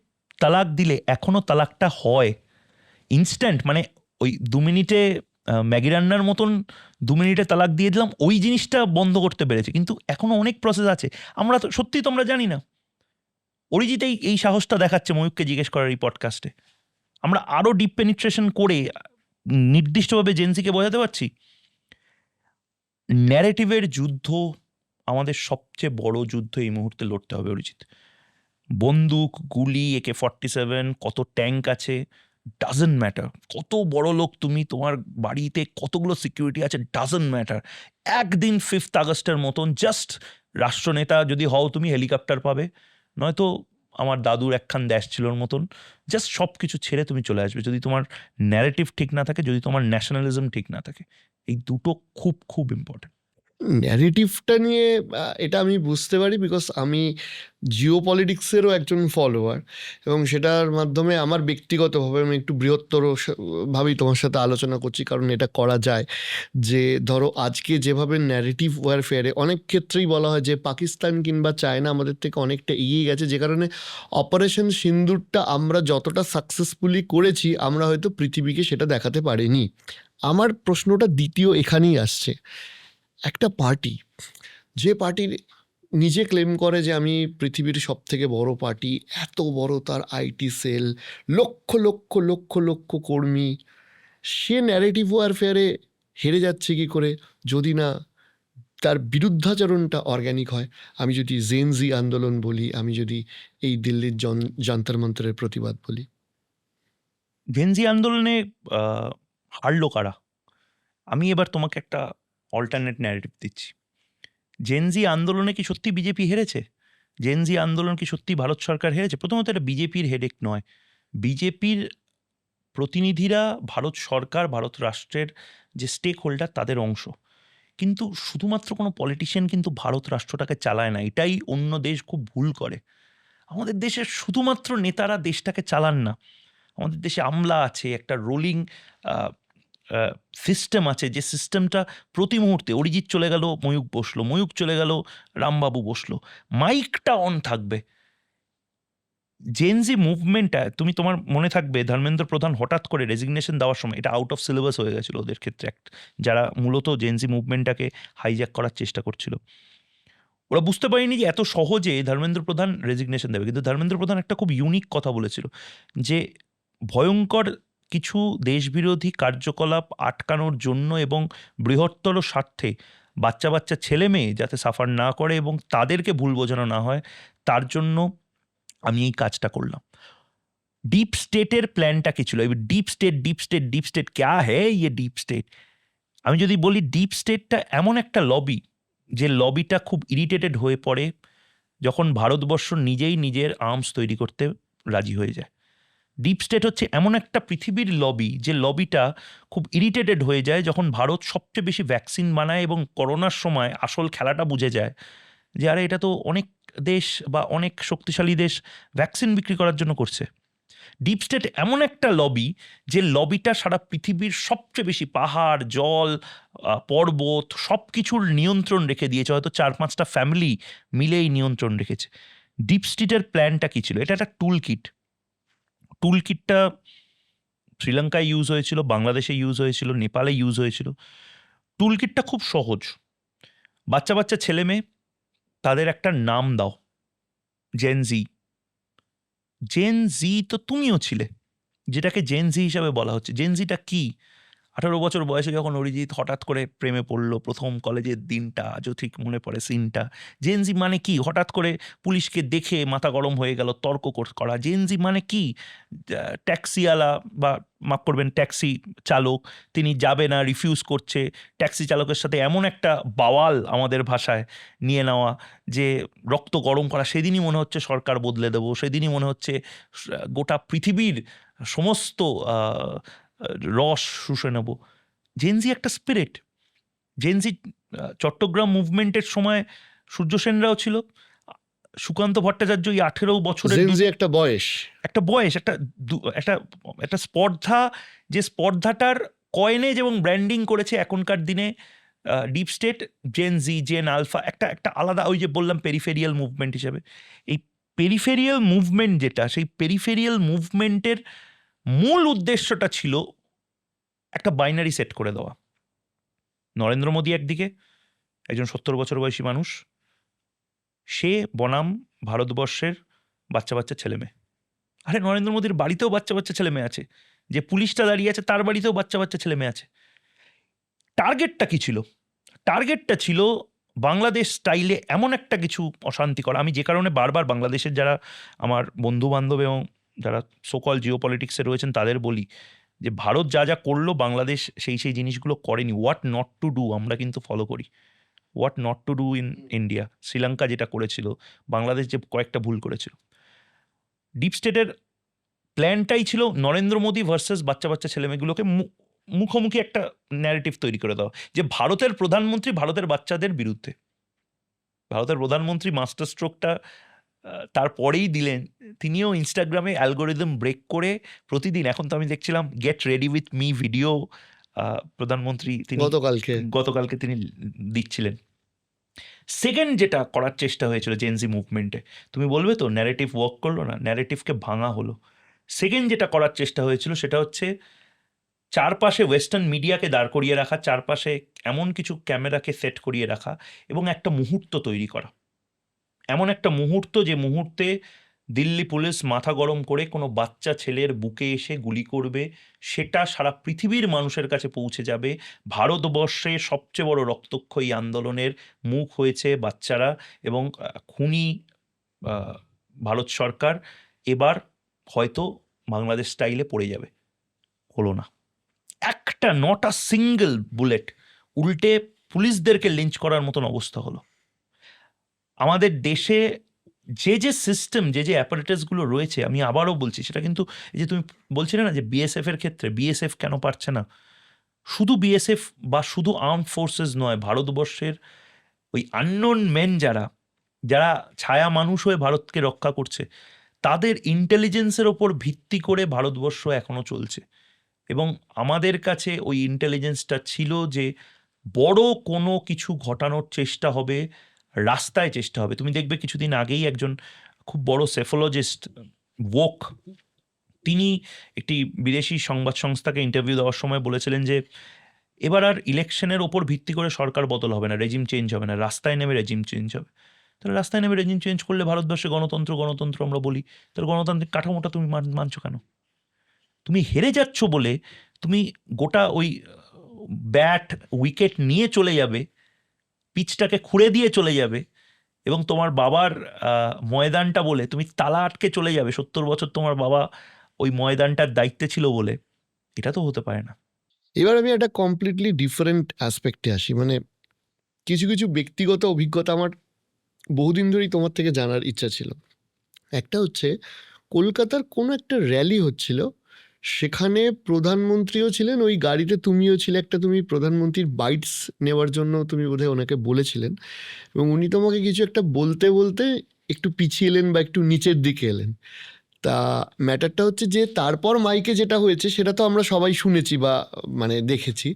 তালাক দিলে এখনো তালাকটা হয় ইনস্ট্যান্ট, মানে ওই 2 মিনিটে ম্যাগি রান্নার মতন 2 মিনিটে তালাক দিয়ে দিলাম, ওই জিনিসটা বন্ধ করতে পেরেছে। কিন্তু এখনো অনেক প্রসেস আছে, আমরা তো সত্যি তোমরা জানি না। অরিজিৎ এই সাহসটা দেখাচ্ছে ময়ূককে জিজ্ঞেস করার এই পডকাস্টে। আমরা আরো ডিপ পেনিট্রেশন করে নির্দিষ্টভাবে জেনসিকে বোঝাতে পারছি ন্যারেটিভের যুদ্ধ আমাদের সবচেয়ে বড় যুদ্ধ এই মুহূর্তে লড়তে হবে অরিজিৎ। বন্দুক, গুলি, AK-47, কত ট্যাঙ্ক আছে, ডাজন্ট ম্যাটার। কত বড় লোক তুমি, তোমার বাড়িতে কতগুলো সিকিউরিটি আছে, ডাজন্ট ম্যাটার। একদিন 5th আগস্টের মতন জাস্ট রাষ্ট্রনেতা যদি হও তুমি, হেলিকপ্টার পাবে, নয়তো আমার দাদুর একখান দেশ ছিলর মতন জাস্ট সব কিছু ছেড়ে তুমি চলে আসবে, যদি তোমার ন্যারেটিভ ঠিক না থাকে, যদি তোমার ন্যাশনালিজম ঠিক না থাকে। এই দুটো খুব খুব ইম্পর্টেন্ট। ন্যারেটিভটা নিয়ে এটা আমি বুঝতে পারি, বিকজ আমি জিও পলিটিক্সেরও একজন ফলোয়ার, এবং সেটার মাধ্যমে আমার ব্যক্তিগতভাবে আমি একটু বৃহত্তর ভাবেই তোমার সাথে আলোচনা করছি, কারণ এটা করা যায়। যে ধরো আজকে যেভাবে ন্যারেটিভ ওয়ারফেয়ারে অনেক ক্ষেত্রেই বলা হয় যে পাকিস্তান কিংবা চায়না আমাদের থেকে অনেকটা এগিয়ে গেছে, যে কারণে অপারেশন সিন্দুরটা আমরা যতটা সাকসেসফুলি করেছি আমরা হয়তো পৃথিবীকে সেটা দেখাতে পারিনি। আমার প্রশ্নটা দ্বিতীয় এখানেই আসছে। একটা পার্টি, যে পার্টির নিজে ক্লেম করে যে আমি পৃথিবীর সব থেকে বড় পার্টি, এত বড় তার আইটি সেল, লক্ষ লক্ষ লক্ষ লক্ষ কর্মী, সে ন্যারেটিভ ওয়ারফেয়ারে হেরে যাচ্ছে কি করে যদি না তার বিরুদ্ধাচরণটা অর্গ্যানিক হয়? আমি যদি জেনজি আন্দোলন বলি, আমি যদি এই দিল্লির যন্তর মন্তরের প্রতিবাদ বলি। জেনজি আন্দোলনে হারলো কারা? আমি এবার তোমাকে একটা অল্টারনেট ন্যারেটিভ দিচ্ছি। জেনজি আন্দোলনে কি সত্যি বিজেপি হেরেছে? জেনজি আন্দোলন কি সত্যি ভারত সরকার হেরেছে? প্রথমত এটা বিজেপির হেডেক নয়। বিজেপির প্রতিনিধিরা ভারত সরকার, ভারত রাষ্ট্রের যে স্টেক হোল্ডার তাদের অংশ। কিন্তু শুধুমাত্র কোনো পলিটিশিয়ান কিন্তু ভারত রাষ্ট্রটাকে চালায় না, এটাই অন্য দেশ খুব ভুল করে। আমাদের দেশের শুধুমাত্র নেতারা দেশটাকে চালান না, আমাদের দেশে আমলা আছে, একটা রোলিং সিস্টেম আছে, যে সিস্টেমটা প্রতি মুহূর্তে অরিজিৎ চলে গেল ময়ূক বসলো, ময়ূক চলে গেল রামবাবু বসলো, মাইকটা অন থাকবে। জেনজি মুভমেন্টটা তুমি তোমার মনে থাকবে ধর্মেন্দ্র প্রধান হঠাৎ করে রেজিগনেশন দেওয়ার সময় এটা আউট অফ সিলেবাস হয়ে গেছিল ওদের ক্ষেত্রে, যারা মূলত জেনজি মুভমেন্টটাকে হাইজ্যাক করার চেষ্টা করছিল। ওরা বুঝতে পারেনি যে এত সহজে ধর্মেন্দ্র প্রধান রেজিগনেশন দেবে, কিন্তু ধর্মেন্দ্র প্রধান একটা খুব ইউনিক কথা বলেছিল যে ভয়ঙ্কর কিছু দেশবিরোধী কার্যকলাপ আটকানোর জন্য এবং বৃহত্তর স্বার্থে বাচ্চা বাচ্চা ছেলে মেয়ে যাতে সাফার না করে এবং তাদেরকে ভুল বোঝানো না হয়, তার জন্য আমি এই কাজটা করলাম। ডিপ স্টেটের প্ল্যানটা কি ছিল? এবার deep state deep state deep state ক্যা হ্যায় ইয়ে ডিপ স্টেট? আমি যদি বলি ডিপ স্টেটটা এমন একটা লবি, যে লবিটা খুব ইরিটেটেড হয়ে পড়ে যখন ভারতবর্ষ নিজেই নিজের আর্মস তৈরি করতে রাজি হয়ে যায়। ডিপ স্টেট হচ্ছে এমন একটা পৃথিবীর লবি, যে লবিটা খুব ইরিটেটেড হয়ে যায় যখন ভারত সবচেয়ে বেশি ভ্যাকসিন বানায় এবং করোনার সময় আসল খেলাটা বুঝে যায় যে আরে এটা তো অনেক দেশ বা অনেক শক্তিশালী দেশ ভ্যাকসিন বিক্রি করার জন্য করছে। ডিপ স্টেট এমন একটা লবি, যে লবিটা সারা পৃথিবীর সবচেয়ে বেশি পাহাড়, জল, পর্বত সব কিছুর নিয়ন্ত্রণ রেখে দিয়েছে, হয়তো 4-5টা ফ্যামিলি মিলেই নিয়ন্ত্রণ রেখেছে। ডিপ স্টেটের প্ল্যানটা কী ছিল? এটা একটা টুল কিট। টুল কিটটা শ্রীলঙ্কায় ইউজ হয়েছিল, বাংলাদেশে ইউজ হয়েছিল, নেপালে ইউজ হয়েছিল। টুল কিটটা খুব সহজ। বাচ্চা বাচ্চা ছেলে মেয়ে, তাদের একটা নাম দাও, জেনজি। জেনজি তো তুমিও ছিলে, যেটাকে জেনজি হিসাবে বলা হচ্ছে। জেনজিটা কি? 18 বছর বয়সে যখন অরিজিৎ হঠাৎ করে প্রেমে পড়লো, প্রথম কলেজের দিনটা আজও ঠিক মনে পড়ে সিনটা। জেনজি মানে কি? হঠাৎ করে পুলিশকে দেখে মাথা গরম হয়ে গেল, তর্ক করা। জেনজি মানে কি? ট্যাক্সিওয়ালা বা মাফ করবেন ট্যাক্সি চালক, তিনি যাবে না, রিফিউজ করছে। ট্যাক্সি চালকের সাথে এমন একটা বাওয়াল আমাদের ভাষায় নিয়ে নেওয়া, যে রক্ত গরম করা। সেদিনই মনে হচ্ছে সরকার বদলে দেবো, সেদিনই মনে হচ্ছে গোটা পৃথিবীর সমস্ত রস শুষে নেব। জেনজি একটা স্পিরিট। জেনজি চট্টগ্রাম মুভমেন্টের সময় সূর্য সেনরাও ছিল, সুকান্ত ভট্টাচার্য এই 18 বছরের জেনজি একটা বয়স, একটা বয়স, একটা স্পর্ধা, যে স্পর্ধাটার কয়েনেজ এবং ব্র্যান্ডিং করেছে এখনকার দিনে deep state. Gen Z, Gen alpha, একটা আলাদা, ওই যে বললাম পেরিফেরিয়াল মুভমেন্ট হিসেবে। এই পেরিফেরিয়াল মুভমেন্ট যেটা, সেই পেরিফেরিয়াল মুভমেন্টের মূল উদ্দেশ্যটা ছিল একটা বাইনারি সেট করে দেওয়া। নরেন্দ্র মোদী একদিকে, একজন 70 বছর বয়সী মানুষ, সে বনাম ভারতবর্ষের বাচ্চা বাচ্চা ছেলে মেয়ে। আরে নরেন্দ্র মোদীর বাড়িতেও বাচ্চা বাচ্চা ছেলে মেয়ে আছে, যে পুলিশটা দাঁড়িয়ে আছে তার বাড়িতেও বাচ্চা বাচ্চা ছেলে মেয়ে আছে। টার্গেটটা কি ছিল? টার্গেটটা ছিল বাংলাদেশ স্টাইলে এমন একটা কিছু অশান্তি করা। আমি যে কারণে বারবার বাংলাদেশের যারা আমার বন্ধু বান্ধব এবং যারা সোকল জিও পলিটিক্সে রয়েছেন তাদের বলি যে ভারত যা যা করলো, বাংলাদেশ সেই জিনিসগুলো করেনি। হোয়াট নট টু ডু আমরা কিন্তু ফলো করি। What not to do in India. Sri Lanka যেটা করেছিল, বাংলাদেশ যে কয়েকটা ভুল করেছিল। ডিপ স্টেটের প্ল্যানটাই ছিল নরেন্দ্র মোদী ভার্সেস বাচ্চা বাচ্চা ছেলেমেয়েগুলোকে মুখোমুখি একটা ন্যারেটিভ তৈরি করে দেওয়া, যে ভারতের প্রধানমন্ত্রী ভারতের বাচ্চাদের বিরুদ্ধে। ভারতের প্রধানমন্ত্রী মাস্টার স্ট্রোকটা তারপরেই দিলেন। তিনিও ইনস্টাগ্রামে অ্যালগোরিদম ব্রেক করে প্রতিদিন, এখন তো আমি দেখছিলাম get ready with me video প্রধানমন্ত্রী তিনি গতকালকে তিনি দিচ্ছিলেন। সেকেন্ড যেটা করার চেষ্টা হয়েছিল জেনজি মুভমেন্টে, তুমি বলবে তো ন্যারেটিভ ওয়ার্ক করলো না, ন্যারেটিভকে ভাঙা হলো। সেকেন্ড যেটা করার চেষ্টা হয়েছিল সেটা হচ্ছে চারপাশে ওয়েস্টার্ন মিডিয়াকে দাঁড় করিয়ে রাখা, চারপাশে এমন কিছু ক্যামেরাকে সেট করিয়ে রাখা এবং একটা মুহূর্ত তৈরি করা। এমন একটা মুহূর্ত, যে মুহূর্তে দিল্লি পুলিশ মাথা গরম করে কোনো বাচ্চা ছেলের বুকে এসে গুলি করবে, সেটা সারা পৃথিবীর মানুষের কাছে পৌঁছে যাবে। ভারতবর্ষে সবচেয়ে বড় রক্তক্ষয়ী আন্দোলনের মুখ হয়েছে বাচ্চারা, এবং খুনি ভারত সরকার এবার হয়তো বাংলাদেশ স্টাইলে পড়ে যাবে। হলো না। একটা নট আ সিঙ্গেল বুলেট, উল্টে পুলিশদেরকে লিঞ্চ করার মতন অবস্থা হলো। আমাদের দেশে যে সিস্টেম, যে অ্যাপারেটাসগুলো রয়েছে, আমি আবারও বলছি, সেটা কিন্তু এই যে তুমি বলছিলে না যে বিএসএফ এর ক্ষেত্রে বিএসএফ কেন পারছে না, শুধু বিএসএফ বা শুধু আর্ম ফোর্সেস নয়, ভারতবর্ষের ওই আননোন মেন যারা ছায়া মানুষ হয়ে ভারতকে রক্ষা করছে, তাদের ইন্টেলিজেন্সের ওপর ভিত্তি করে ভারতবর্ষ এখনো চলছে। এবং আমাদের কাছে ওই ইন্টেলিজেন্সটা ছিল যে বড় কোনো কিছু ঘটানোর চেষ্টা হবে, রাস্তায় চেষ্টা হবে। তুমি দেখবে কিছুদিন আগেই একজন খুব বড় সেফোলজিস্ট ওক, তিনি একটি বিদেশি সংবাদ সংস্থাকে ইন্টারভিউ দেওয়ার সময় বলেছিলেন যে এবার আর ইলেকশনের ওপর ভিত্তি করে সরকার বদল হবে না, রেজিম চেঞ্জ হবে না, রাস্তায় নেমে রেজিম চেঞ্জ হবে। তাহলে রাস্তায় নেমে রেজিম চেঞ্জ করলে ভারতবর্ষে গণতন্ত্র গণতন্ত্র আমরা বলি, তাহলে গণতান্ত্রিক কাঠামোটা তুমি মানছো কেন? তুমি হেরে যাচ্ছ বলে তুমি গোটা ওই ব্যাট উইকেট নিয়ে চলে যাবে, পিচটাকে খুঁড়ে দিয়ে চলে যাবে, এবং তোমার বাবার ময়দানটা বলে তুমি তালা আটকে চলে যাবে 70 বছর তোমার বাবা ওই ময়দানটার দায়িত্বে ছিল বলে? এটা তো হতে পারে না। এবার আমি একটা কমপ্লিটলি ডিফারেন্ট অ্যাসপেক্টে আসি, মানে কিছু কিছু ব্যক্তিগত অভিজ্ঞতা আমার বহুদিন ধরেই তোমার থেকে জানার ইচ্ছা ছিল। একটা হচ্ছে, কলকাতার কোনো একটা র্যালি হচ্ছিল, সেখানে প্রধানমন্ত্রীও ছিলেন, ওই গাড়িতে তুমিও ছিলে, একটা তুমি প্রধানমন্ত্রীর বাইটস নেওয়ার জন্য তুমি বোধহয় ওনাকে বলেছিলেন, এবং উনি তোমাকে কিছু একটা বলতে বলতে একটু পিছিয়ে এলেন বা একটু নিচের দিকে এলেন। তা ম্যাটারটা হচ্ছে যে তারপর মাইকে যেটা হয়েছে সেটা তো আমরা সবাই শুনেছি বা মানে দেখেছি।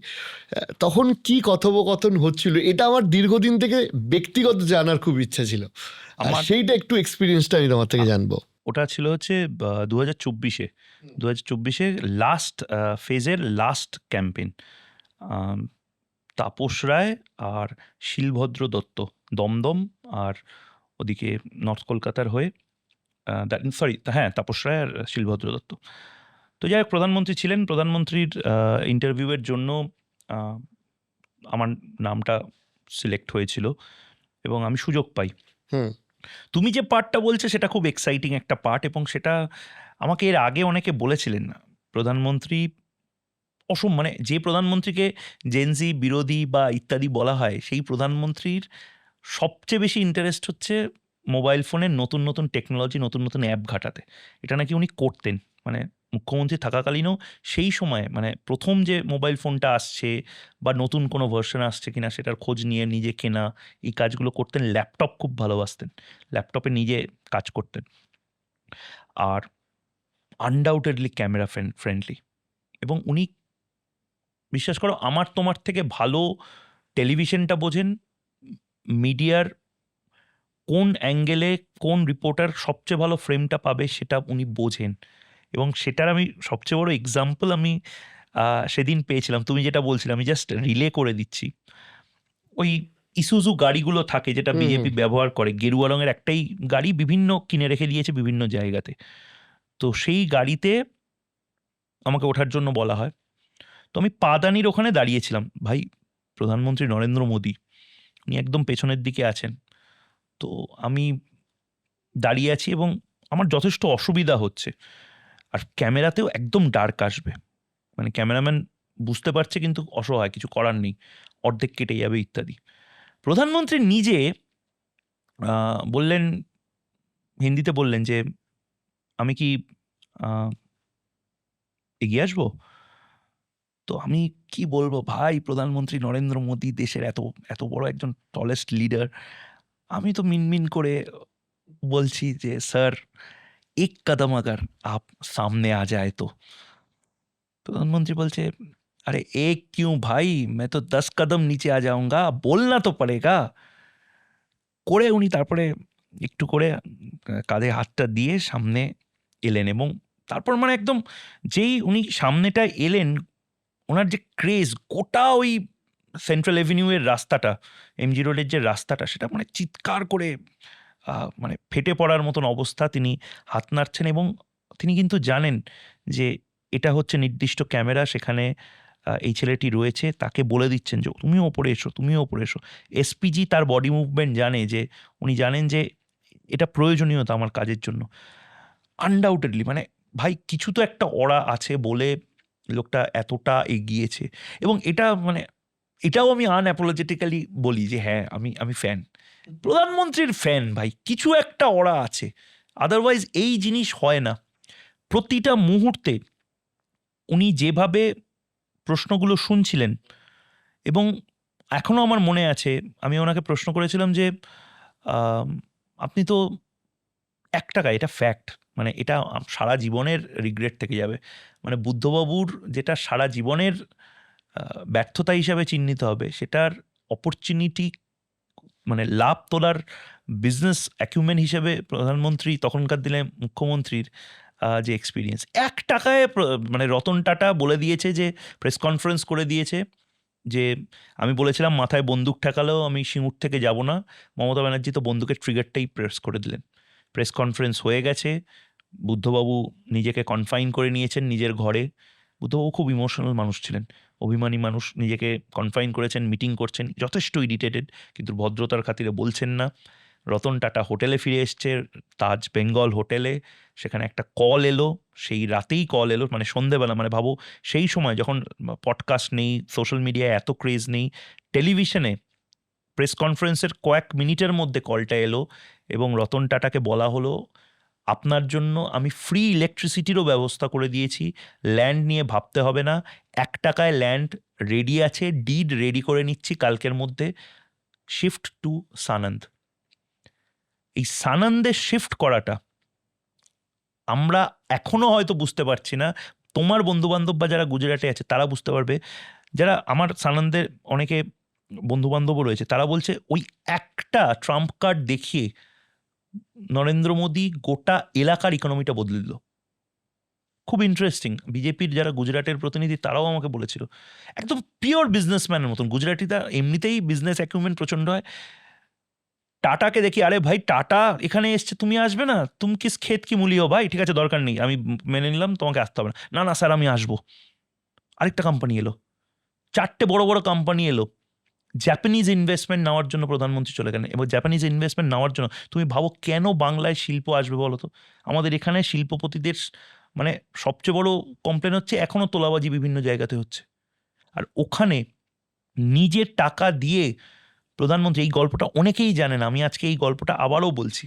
তখন কি কথোপকথন হচ্ছিল এটা আমার দীর্ঘদিন থেকে ব্যক্তিগত জানার খুব ইচ্ছা ছিল, আর আমার সেইটা একটু এক্সপিরিয়েন্সটা আমি তোমার থেকে জানবো। ওটা ছিল হচ্ছে 2024-এ লাস্ট ফেজের লাস্ট ক্যাম্পেইন। তাপস রায় আর শিলভদ্র দত্ত, দমদম আর ওদিকে নর্থ কলকাতার হয়ে, সরি হ্যাঁ তাপস রায় আর শিলভদ্র দত্ত। তো যাই হোক, প্রধানমন্ত্রী ছিলেন, প্রধানমন্ত্রীর ইন্টারভিউয়ের জন্য আহ, আমার নামটা সিলেক্ট হয়েছিল এবং আমি সুযোগ পাই। হুম। তুমি যে পার্টটা বলছো সেটা খুব এক্সাইটিং একটা পার্ট, এবং সেটা আমাকে এর আগে অনেকে বলেছিলেন। প্রধানমন্ত্রী মানে যে প্রধানমন্ত্রীকে জেনজি বিরোধী বা ইত্যাদি বলা হয়, সেই প্রধানমন্ত্রীর সবচেয়ে বেশি ইন্টারেস্ট হচ্ছে মোবাইল ফোনের নতুন নতুন টেকনোলজি, নতুন নতুন অ্যাপ ঘাটাতে। এটা নাকি উনি করতেন, মানে মুখ্যমন্ত্রী থাকাকালীনও সেই সময়, মানে প্রথম যে মোবাইল ফোনটা আসছে বা নতুন কোনো ভার্সন আসছে কিনা সেটার খোঁজ নিয়ে নিজে কেনা, এই কাজগুলো করতেন। ল্যাপটপ খুব ভালোবাসতেন, ল্যাপটপে নিজে কাজ করতেন। আর আনডাউটেডলি ক্যামেরা ফ্রেন্ডলি, এবং উনি, বিশ্বাস করো, আমার তোমার থেকে ভালো টেলিভিশনটা বোঝেন, মিডিয়ার কোন অ্যাঙ্গেলে কোন রিপোর্টার সবচেয়ে ভালো ফ্রেমটা পাবে সেটা উনি বোঝেন। এবং সেটার আমি সবচেয়ে বড় এক্সাম্পল আমি সেদিন পেয়েছিলাম। তুমি যেটা বলছিলে আমি জাস্ট রিলে করে দিচ্ছি। ওই ইসুজু গাড়িগুলো থাকে যেটা হুম, বিজেপি ব্যবহার করে, গেরুয়া রঙের একটাই গাড়ি, বিভিন্ন কিনে রেখে দিয়েছে বিভিন্ন জায়গাতে। তো সেই গাড়িতে আমাকে ওঠার জন্য বলা হয়। তো আমি পাদানির ওখানে দাঁড়িয়েছিলাম। ভাই, প্রধানমন্ত্রী নরেন্দ্র মোদী উনি একদম পেছনের দিকে আছেন। তো আমি দাঁড়িয়ে আছি এবং আমার যথেষ্ট অসুবিধা হচ্ছে। আর ক্যামেরাতেও একদম ডার্ক আসবে, মানে ক্যামেরাম্যান বুঝতে পারছে কিন্তু অসহায়, কিছু করার নেই, অর্ধেক কেটে যাবে ইত্যাদি। প্রধানমন্ত্রী নিজে বললেন, হিন্দিতে বললেন যে আমি কি আহ, এগিয়ে আসবো? তো আমি কি বলবো ভাই, প্রধানমন্ত্রী নরেন্দ্র মোদী দেশের এত এত বড় একজন টলেস্ট লিডার, আমি তো মিনমিন করে বলছি যে স্যার এক কদম अगर आप सामने आ जाए तो। প্রধানমন্ত্রী বলছে, আরে এক क्यों ভাই, मैं तो 10 कदम नीचे आ जाऊंगा, बोलना तो पड़ेगा। করে উনি তারপরে একটু করে কাঁধে হাতটা দিয়ে সামনে এলেন, এবং তারপর মানে একদম যেই উনি সামনেটা এলেন, ওনার যে ক্রেজ, গোটা ওই সেন্ট্রাল এভিনিউ এর রাস্তাটা, এমজি রোডের যে রাস্তাটা, সেটা মানে চিৎকার করে মানে ফেটে পড়ার মতন অবস্থা। তিনি হাত নাড়ছেন এবং তিনি কিন্তু জানেন যে এটা হচ্ছে নির্দিষ্ট ক্যামেরা, সেখানে এই ছেলেটি রয়েছে, তাকে বলে দিচ্ছেন যে তুমিও ওপরে এসো, তুমিও ওপরে এসো। এসপিজি তার বডি মুভমেন্ট জানে, যে উনি জানেন যে এটা প্রয়োজনীয়তা আমার কাজের জন্য। আনডাউটেডলি মানে ভাই কিছু তো একটা অরা আছে বলে লোকটা এতটা এগিয়েছে। এবং এটা মানে এটাও আমি আনঅ্যাপোলজেটিক্যালি বলি যে হ্যাঁ, আমি ফ্যান, প্রধানমন্ত্রীর ফ্যান। ভাই কিছু একটা অরা আছে, আদারওয়াইজ এই জিনিস হয় না। প্রতিটা মুহূর্তে উনি যেভাবে প্রশ্নগুলো শুনছিলেন, এবং এখনও আমার মনে আছে আমি ওনাকে প্রশ্ন করেছিলাম যে আম, আপনি তো 1 টাকা, এটা ফ্যাক্ট, মানে এটা সারা জীবনের রিগ্রেট থেকে যাবে, মানে বুদ্ধবাবুর যেটা সারা জীবনের ব্যর্থতা হিসাবে চিহ্নিত হবে, সেটার অপরচুনিটি মানে লাভ তোলার বিজনেস অ্যাকিউমেন হিসেবে প্রধানমন্ত্রী তখনকার দিনে মুখ্যমন্ত্রীর যে এক্সপিরিয়েন্স, 1 টাকায় মানে রতন টাটা বলে দিয়েছে, যে প্রেস কনফারেন্স করে দিয়েছে যে আমি বলেছিলাম মাথায় বন্দুক ঠেকালেও আমি সিঙ্গুর থেকে যাব না, মমতা ব্যানার্জি তো বন্দুকের ট্রিগারটাই প্রেস করে দিলেন। প্রেস কনফারেন্স হয়ে গেছে, বুদ্ধবাবু নিজেকে কনফাইন করে নিয়েছেন নিজের ঘরে। বুদ্ধবাবু খুব ইমোশনাল মানুষ ছিলেন, অভিমানী মানুষ, নিজেকে কনফাইন করেছেন, মিটিং করছেন, যথেষ্ট ইরিটেটেড, কিন্তু ভদ্রতার খাতিরে বলছেন না। রতন টাটা হোটেলে ফিরে এসছে, তাজ বেঙ্গল হোটেলে। সেখানে একটা কল এলো, সেই রাতেই কল এলো, মানে সন্ধেবেলা, মানে ভাবো সেই সময় যখন পডকাস্ট নেই, সোশ্যাল মিডিয়ায় এত ক্রেজ নেই, টেলিভিশনে প্রেস কনফারেন্সের কয়েক মিনিটের মধ্যে কলটা এলো এবং রতন টাটাকে বলা হলো, আপনার জন্য আমি ফ্রি ইলেকট্রিসিটিরও ব্যবস্থা করে দিয়েছি, ল্যান্ড নিয়ে ভাবতে হবে না, 1 টাকায় ল্যান্ড রেডি আছে, ডিড রেডি করে নিচ্ছি কালকের মধ্যে, শিফট টু সানন্দ। এই সানন্দে শিফট করাটা আমরা এখনো হয়তো বুঝতে পারছি না, তোমার বন্ধুবান্ধব বা যারা গুজরাটে আছে তারা বুঝতে পারবে, যারা আমার সানন্দের অনেকে বন্ধুবান্ধবও রয়েছে, তারা বলছে ওই একটা ট্রাম্প কার্ড দেখিয়ে নরেন্দ্র মোদী গোটা এলাকার ইকোনমিটা বদলে দিল। খুব ইন্টারেস্টিং। বিজেপির যারা গুজরাটের প্রতিনিধি তারাও আমাকে বলেছিল, একদম পিওর বিজনেসম্যানের মতন। গুজরাটিরা এমনিতেই বিজনেস অ্যাকিউমেন্ট প্রচণ্ড হয়। টাটাকে দেখি, আরে ভাই টাটা এখানে এসছে, তুমি আসবে না? তুমি কিস খেত কি মূলি হো ভাই, ঠিক আছে দরকার নেই, আমি মেনে নিলাম, তোমাকে আসতে হবে না। না না স্যার আমি আসবো। আরেকটা কোম্পানি এলো, 4টে বড় বড় কোম্পানি এলো, জাপানিজ ইনভেস্টমেন্ট নেওয়ার জন্য প্রধানমন্ত্রী চলে গেলেন। এবং জাপানিজ ইনভেস্টমেন্ট নেওয়ার জন্য তুমি ভাবো কেন বাংলায় শিল্প আসবে বলো তো? আমাদের এখানে শিল্পপতিদের মানে সবচেয়ে বড় কমপ্লেন হচ্ছে এখনও তোলাবাজি বিভিন্ন জায়গাতে হচ্ছে, আর ওখানে নিজের টাকা দিয়ে প্রধানমন্ত্রী, এই গল্পটা অনেকেই জানে না, আমি আজকে এই গল্পটা আবারও বলছি।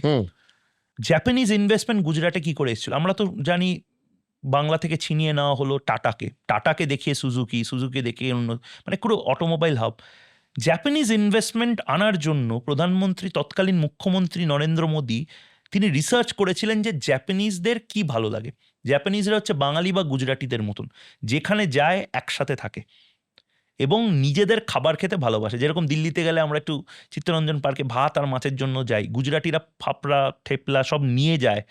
জাপানিজ ইনভেস্টমেন্ট গুজরাটে কি করে এসেছিল আমরা তো জানি, বাংলা থেকে ছিনিয়ে নেওয়া হলো টাটাকে দেখিয়ে সুজুকি দেখিয়ে অন্য, মানে পুরো অটোমোবাইল হাব। জাপানিজ ইনভেস্টমেন্ট আনার জন্য প্রধানমন্ত্রী, তৎকালীন মুখ্যমন্ত্রী নরেন্দ্র মোদী, তিনি রিসার্চ করেছিলেন যে জাপানিজদের কি ভালো লাগে। জাপানিজরা হচ্ছে বাঙালি বা গুজরাটিদের মতন, যেখানে যায় একসাথে থাকে এবং নিজেদের খাবার খেতে ভালোবাসে। যেরকম দিল্লিতে গেলে আমরা একটু চিত্তরঞ্জন পার্কে ভাত আর মাছের জন্য যাই, গুজরাটিরা ফাপড়া থেপলা সব নিয়ে যায়।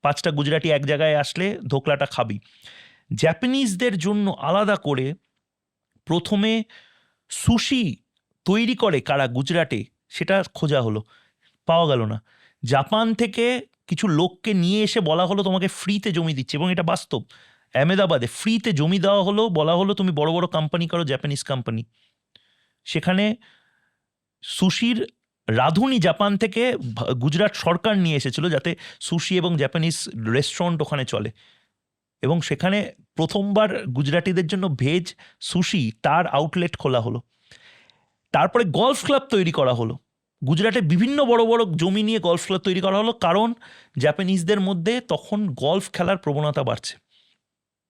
5টা গুজরাটি এক জায়গায় আসলে ধোকলাটা খাবি। জাপানিজদের জন্য আলাদা করে প্রথমে সুশি তৈরি করে কারা গুজরাটে, সেটা খোঁজা হলো, পাওয়া গেল না। জাপান থেকে কিছু লোককে নিয়ে এসে বলা হলো তোমাকে ফ্রিতে জমি দিচ্ছে, এবং এটা বাস্তব। আহমেদাবাদে ফ্রিতে জমি দেওয়া হলো, বলা হলো তুমি বড় বড় কোম্পানি করো, জাপানিজ কোম্পানি। সেখানে সুশির রাঁধুনি জাপান থেকে গুজরাট সরকার নিয়ে এসেছিল, যাতে সুশি এবং জাপানিজ রেস্টুরেন্ট ওখানে চলে। এবং সেখানে প্রথমবার গুজরাটিদের জন্য ভেজ সুশি তার আউটলেট খোলা হলো। তারপরে গলফ ক্লাব তৈরি করা হলো, গুজরাটে বিভিন্ন বড় বড় জমি নিয়ে গলফ ক্লাব তৈরি করা হলো, কারণ জাপানিজদের মধ্যে তখন গলফ খেলার প্রবণতা বাড়ছে।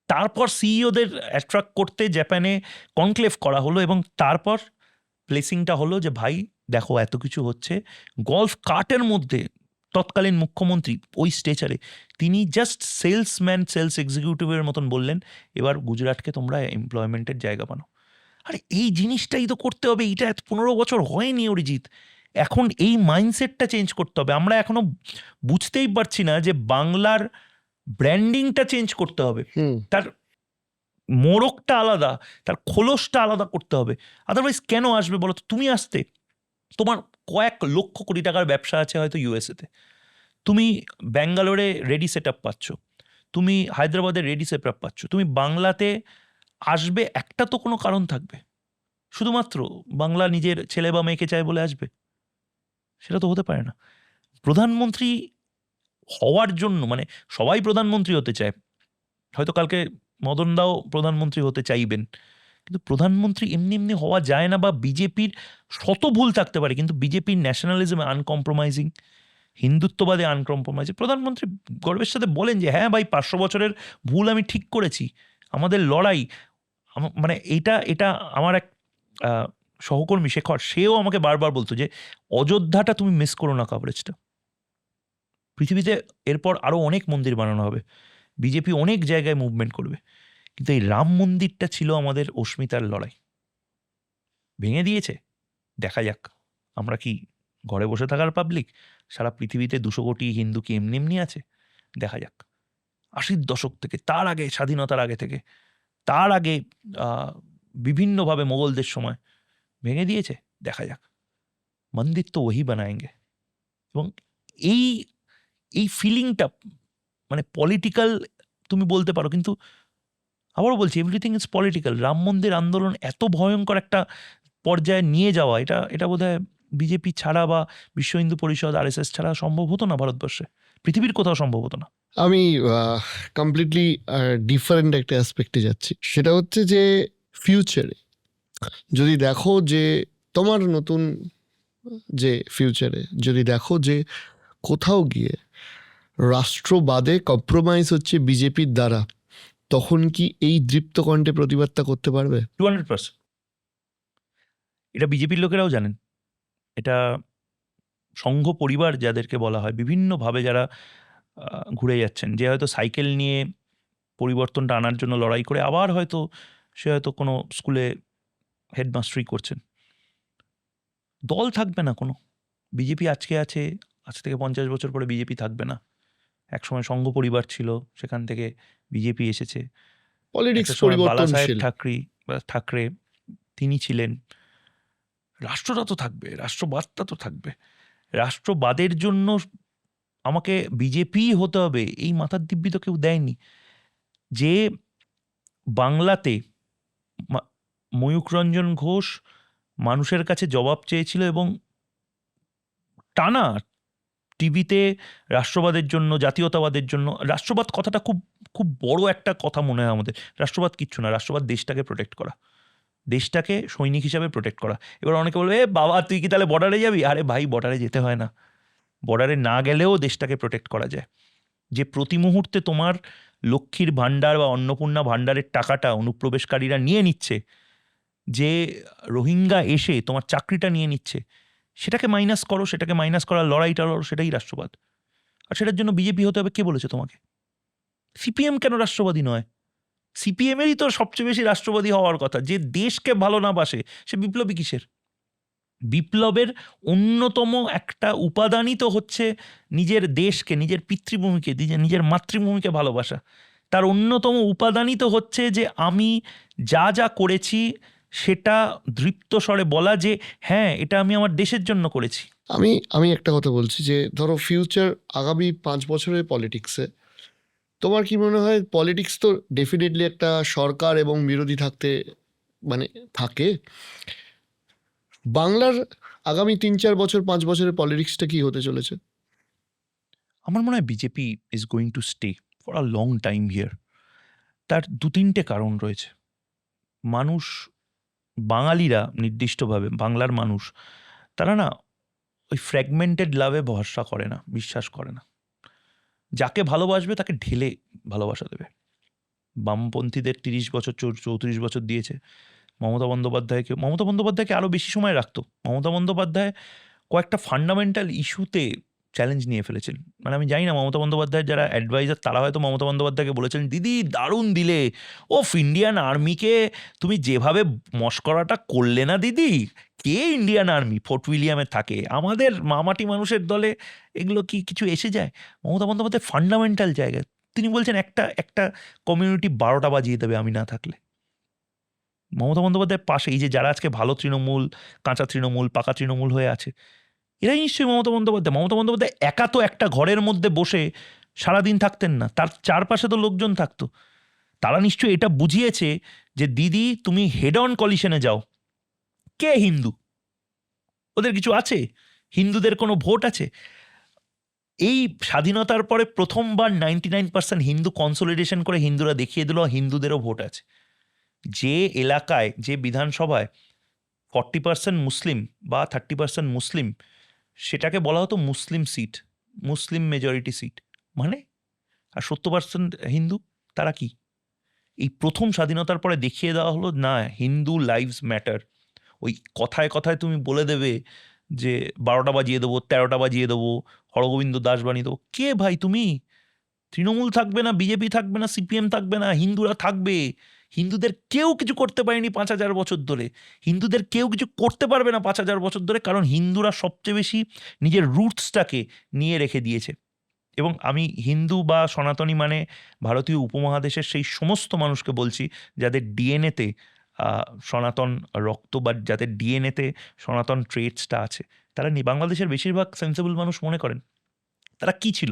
তারপর সিইওদের অ্যাট্রাক্ট করতে জাপানে কনক্লেভ করা হলো, এবং তারপর প্লেসিংটা হলো যে ভাই দেখো এত কিছু হচ্ছে। গলফ কার্টের মধ্যে তৎকালীন মুখ্যমন্ত্রী ওই স্টেচারে তিনি জাস্ট সেলস এক্সিকিউটিভের মতন বললেন, এবার গুজরাটকে তোমরা এমপ্লয়মেন্টের জায়গা বানাও। আরে এই জিনিসটাই তো করতে হবে, এটা 15 বছর হয়নি অরিজিৎ। এখন এই মাইন্ডসেটটা চেঞ্জ করতে হবে। আমরা এখনো বুঝতেই পারছি না যে বাংলার ব্র্যান্ডিংটা চেঞ্জ করতে হবে, তার মোড়কটা আলাদা, তার খোলসটা আলাদা করতে হবে। আদারওয়াইজ কেন আসবে বলো তো? তুমি আসতে, তোমার কয়েক লক্ষ কোটি টাকার ব্যবসা আছে হয়তো ইউএসএতে, তুমি ব্যাঙ্গালোরে রেডি সেট আপ পাচ্ছ, তুমি হায়দ্রাবাদে রেডি সেট আপ পাচ্ছ, তুমি বাংলাতে আসবে একটা তো কোনো কারণ থাকবে। শুধুমাত্র বাংলা নিজের ছেলে বা মেয়েকে চায় বলে আসবে? সেটা তো হতে পারে না। প্রধানমন্ত্রী হওয়ার জন্য, মানে সবাই প্রধানমন্ত্রী হতে চায়, হয়তো কালকে মদনদাও প্রধানমন্ত্রী হতে চাইবেন, কিন্তু প্রধানমন্ত্রী এমনি এমনি হওয়া যায় না। বা বিজেপির শত ভুল থাকতে পারে, কিন্তু বিজেপির ন্যাশনালিজমে আনকম্প্রোমাইজিং, হিন্দুত্ববাদে আনকম্প্রোমাইজিং। প্রধানমন্ত্রী গর্বের সাথে বলেন যে হ্যাঁ ভাই 500 বছরের ভুল আমি ঠিক করেছি, আমাদের লড়াই। মানে এটা আমার এক সহকর্মী শেখর, সেও আমাকে বারবার বলতো যে অযোধ্যাটা তুমি মিস করো না কভারেজটা। পৃথিবীতে এরপর আরও অনেক মন্দির বানানো হবে, বিজেপি অনেক জায়গায় মুভমেন্ট করবে, কিন্তু এই রাম মন্দিরটা ছিল আমাদের অস্মিতার লড়াই। ভেঙে দিয়েছে, দেখা যাক। আমরা কি ঘরে বসে থাকার পাবলিক? সারা পৃথিবীতে 200 কোটি হিন্দু কি এমনি এমনি আছে? দেখা যাক। 80-র দশক থেকে, তার আগে, স্বাধীনতার আগে থেকে, তার আগে বিভিন্নভাবে মোগলদের সময় ভেঙে দিয়েছে, দেখা যাক। মন্দির তো ওহি বানায়েঙ্গে। এবং এই এই ফিলিংটা মানে পলিটিক্যাল তুমি বলতে পারো, কিন্তু আবারও বলছি এভরিথিং ইজ পলিটিক্যাল। রাম মন্দির আন্দোলন এত ভয়ঙ্কর একটা পর্যায়ে নিয়ে যাওয়া, এটা বোধহয় বিজেপি ছাড়া বা বিশ্ব হিন্দু পরিষদ আরএসএস ছাড়া সম্ভব হতো না ভারতবর্ষে, পৃথিবীর কোথাও সম্ভব হতো না। আমি কমপ্লিটলি ডিফারেন্ট একটা অ্যাসপেক্টে যাচ্ছি। সেটা হচ্ছে যে ফিউচারে যদি দেখো যে তোমার নতুন যে ফিউচারে যদি দেখো যে কোথাও গিয়ে রাষ্ট্রবাদে কম্প্রোমাইজ হচ্ছে বিজেপির দ্বারা, তখন কি এই দৃপ্ত কণ্ঠে প্রতিবাদটা করতে পারবে? 200%। এটা বিজেপির লোকেরাও জানেন। এটা সংঘ পরিবার যাদেরকে বলা হয়, বিভিন্নভাবে যারা ঘুরে যাচ্ছেন, যে হয়তো সাইকেল নিয়ে পরিবর্তনটা আনার জন্য লড়াই করে আবার হয়তো সে হয়তো কোনো স্কুলে হেডমাস্টারি করছেন। দল থাকবে না কোনো। বিজেপি আজকে আছে, আজ থেকে 50 বছর পরে বিজেপি থাকবে না। একসময় সংঘ পরিবার ছিল, সেখান থেকে বিজেপি এসেছে। পলিটিক্স একটা সময় বালাসাহেব পরিবর্তনশীল। ঠাকরে তিনি ছিলেন। রাষ্ট্রটা তো থাকবে, রাষ্ট্রবাদটা তো থাকবে। রাষ্ট্রবাদের জন্য আমাকে বিজেপি হতে হবে এই মাথার দিব্যি তো কেউ দেয়নি। যে বাংলাতে ময়ূখ রঞ্জন ঘোষ মানুষের কাছে জবাব চেয়েছিল এবং টানা টিভিতে রাষ্ট্রবাদের জন্য, জাতীয়তাবাদের জন্য, রাষ্ট্রবাদ কথাটা খুব খুব বড় একটা কথা মনে হয় আমাদের। রাষ্ট্রবাদ কিচ্ছু না, রাষ্ট্রবাদ দেশটাকে প্রোটেক্ট করা, দেশটাকে সৈনিক হিসাবে প্রোটেক্ট করা। এবার অনেকে বলবে এ বাবা তুই কি তাহলে বর্ডারে যাবি? আরে ভাই, বর্ডারে যেতে হয় না, বর্ডারে না গেলেও দেশটাকে প্রোটেক্ট করা যায়। যে প্রতি মুহূর্তে তোমার লক্ষ্মীর ভাণ্ডার বা অন্নপূর্ণা ভাণ্ডারের টাকাটা অনুপ্রবেশকারীরা নিয়ে নিচ্ছে, যে রোহিঙ্গা এসে তোমার চাকরিটা নিয়ে নিচ্ছে, সেটাকে মাইনাস করো, সেটাকে মাইনাস করার লড়াইটা লড়ো, সেটাই রাষ্ট্রবাদ। আর সেটার জন্য বিজেপি হতে হবে। কে বলেছে তোমাকে? সিপিএম কেন রাষ্ট্রবাদী নয়? সিপিএমেরই তো সবচেয়ে বেশি রাষ্ট্রবাদী হওয়ার কথা। যে দেশকে ভালো না বাসে সে বিপ্লবী কিসের? বিপ্লবের অন্যতম একটা উপাদানই তো হচ্ছে নিজের দেশকে, নিজের পিতৃভূমিকে, নিজের মাতৃভূমিকে ভালোবাসা। তার অন্যতম উপাদানই তো হচ্ছে যে আমি যা যা করেছি সেটা দৃপ্ত স্বরে বলা, যে হ্যাঁ এটা আমি আমার দেশের জন্য করেছি। আমি একটা কথা বলছি যে ধরো ফিউচার আগামী 5 বছরের পলিটিক্সে তোমার কি মনে হয়? পলিটিক্স তো ডেফিনেটলি একটা সরকার এবং বিরোধী থাকতে মানে থাকে। বাংলার আগামী 3-4 বছর 5 বছরের পলিটিক্সটা কি হতে চলেছে? আমার মনে হয় BJP is going to stay for a long time here. তার 2-3টে কারণ রয়েছে। মানুষ, বাঙালিরা নির্দিষ্টভাবে, বাংলার মানুষ, তারা না ওই ফ্র্যাগমেন্টেড লাভে ভরসা করে না, বিশ্বাস করে না। যাকে ভালোবাসবে তাকে ঢেলে ভালোবাসা দেবে। বামপন্থীদের 30 বছর 34 বছর দিয়েছে। মমতা বন্দ্যোপাধ্যায়কে আরও বেশি সময় রাখতো। মমতা বন্দ্যোপাধ্যায় কয়েকটা ফান্ডামেন্টাল ইস্যুতে চ্যালেঞ্জ নিয়ে ফেলেছেন। মানে আমি জানি না মমতা বন্দ্যোপাধ্যায়ের যারা অ্যাডভাইজার তারা হয়তো মমতা বন্দ্যোপাধ্যায়কে বলেছেন, দিদি দারুণ দিলে, ইন্ডিয়ান আর্মিকে তুমি যেভাবে মস্করাটা করলে না দিদি, কে ইন্ডিয়ান আর্মি ফোর্ট উইলিয়ামে থাকে, আমাদের মামাটি মানুষের দলে এগুলো কি কিছু এসে যায়? মমতা বন্দ্যোপাধ্যায় ফান্ডামেন্টাল জায়গায় তিনি বলছেন একটা কমিউনিটি 12টা বাজিয়ে দেবে আমি না থাকলে। মমতা বন্দ্যোপাধ্যায়ের পাশে এই যে যারা আজকে ভালো তৃণমূল, কাঁচা তৃণমূল, পাকা তৃণমূল হয়ে আছে, এরাই নিশ্চয়ই মমতা বন্দ্যোপাধ্যায়। মমতা বন্দ্যোপাধ্যায় একা তো একটা ঘরের মধ্যে বসে সারাদিন থাকতেন না, তার চারপাশে তো লোকজন থাকতো। তারা নিশ্চয়ই এটা বুঝিয়েছে যে দিদি তুমি হেড অন কলিশনে যাও। কে হিন্দু? ওদের কিছু আছে? হিন্দুদের কোনো ভোট আছে? এই স্বাধীনতার পরে প্রথমবার 99% হিন্দু কনসোলিডেশন করে হিন্দুরা দেখিয়ে দিল হিন্দুদেরও ভোট আছে। যে এলাকায়, যে বিধানসভায় 40% মুসলিম বা 30% মুসলিম, সেটাকে বলা হতো মুসলিম সিট, মুসলিম মেজরিটি সিট। মানে আর 70% হিন্দু, তারা কি? এই প্রথম স্বাধীনতার পরে দেখিয়ে দেওয়া হলো না, হিন্দু লাইভস ম্যাটার। ওই কথায় কথায় তুমি বলে দেবে যে 12টা বাজিয়ে দেবো, 13টা বাজিয়ে দেবো, হরগোবিন্দ দাস বানিয়ে দেবো। কে ভাই তুমি? তৃণমূল থাকবে না, বিজেপি থাকবে না, সিপিএম থাকবে না, হিন্দুরা থাকবে। হিন্দুদের কেউ কিছু করতে পারেনি 5,000 বছর ধরে। হিন্দুদের কেউ কিছু করতে পারবে না 5,000 বছর ধরে, কারণ হিন্দুরা সবচেয়ে বেশি নিজের রুটসটাকে নিয়ে রেখে দিয়েছে। এবং আমি হিন্দু বা সনাতনী মানে ভারতীয় উপমহাদেশের সেই সমস্ত মানুষকে বলছি যাদের ডিএনএতে সনাতন রক্ত বা যাদের ডিএনএতে সনাতন ট্রেটসটা আছে, তারা বাংলাদেশের বেশিরভাগ সেন্সেবল মানুষ মনে করেন তারা কি ছিল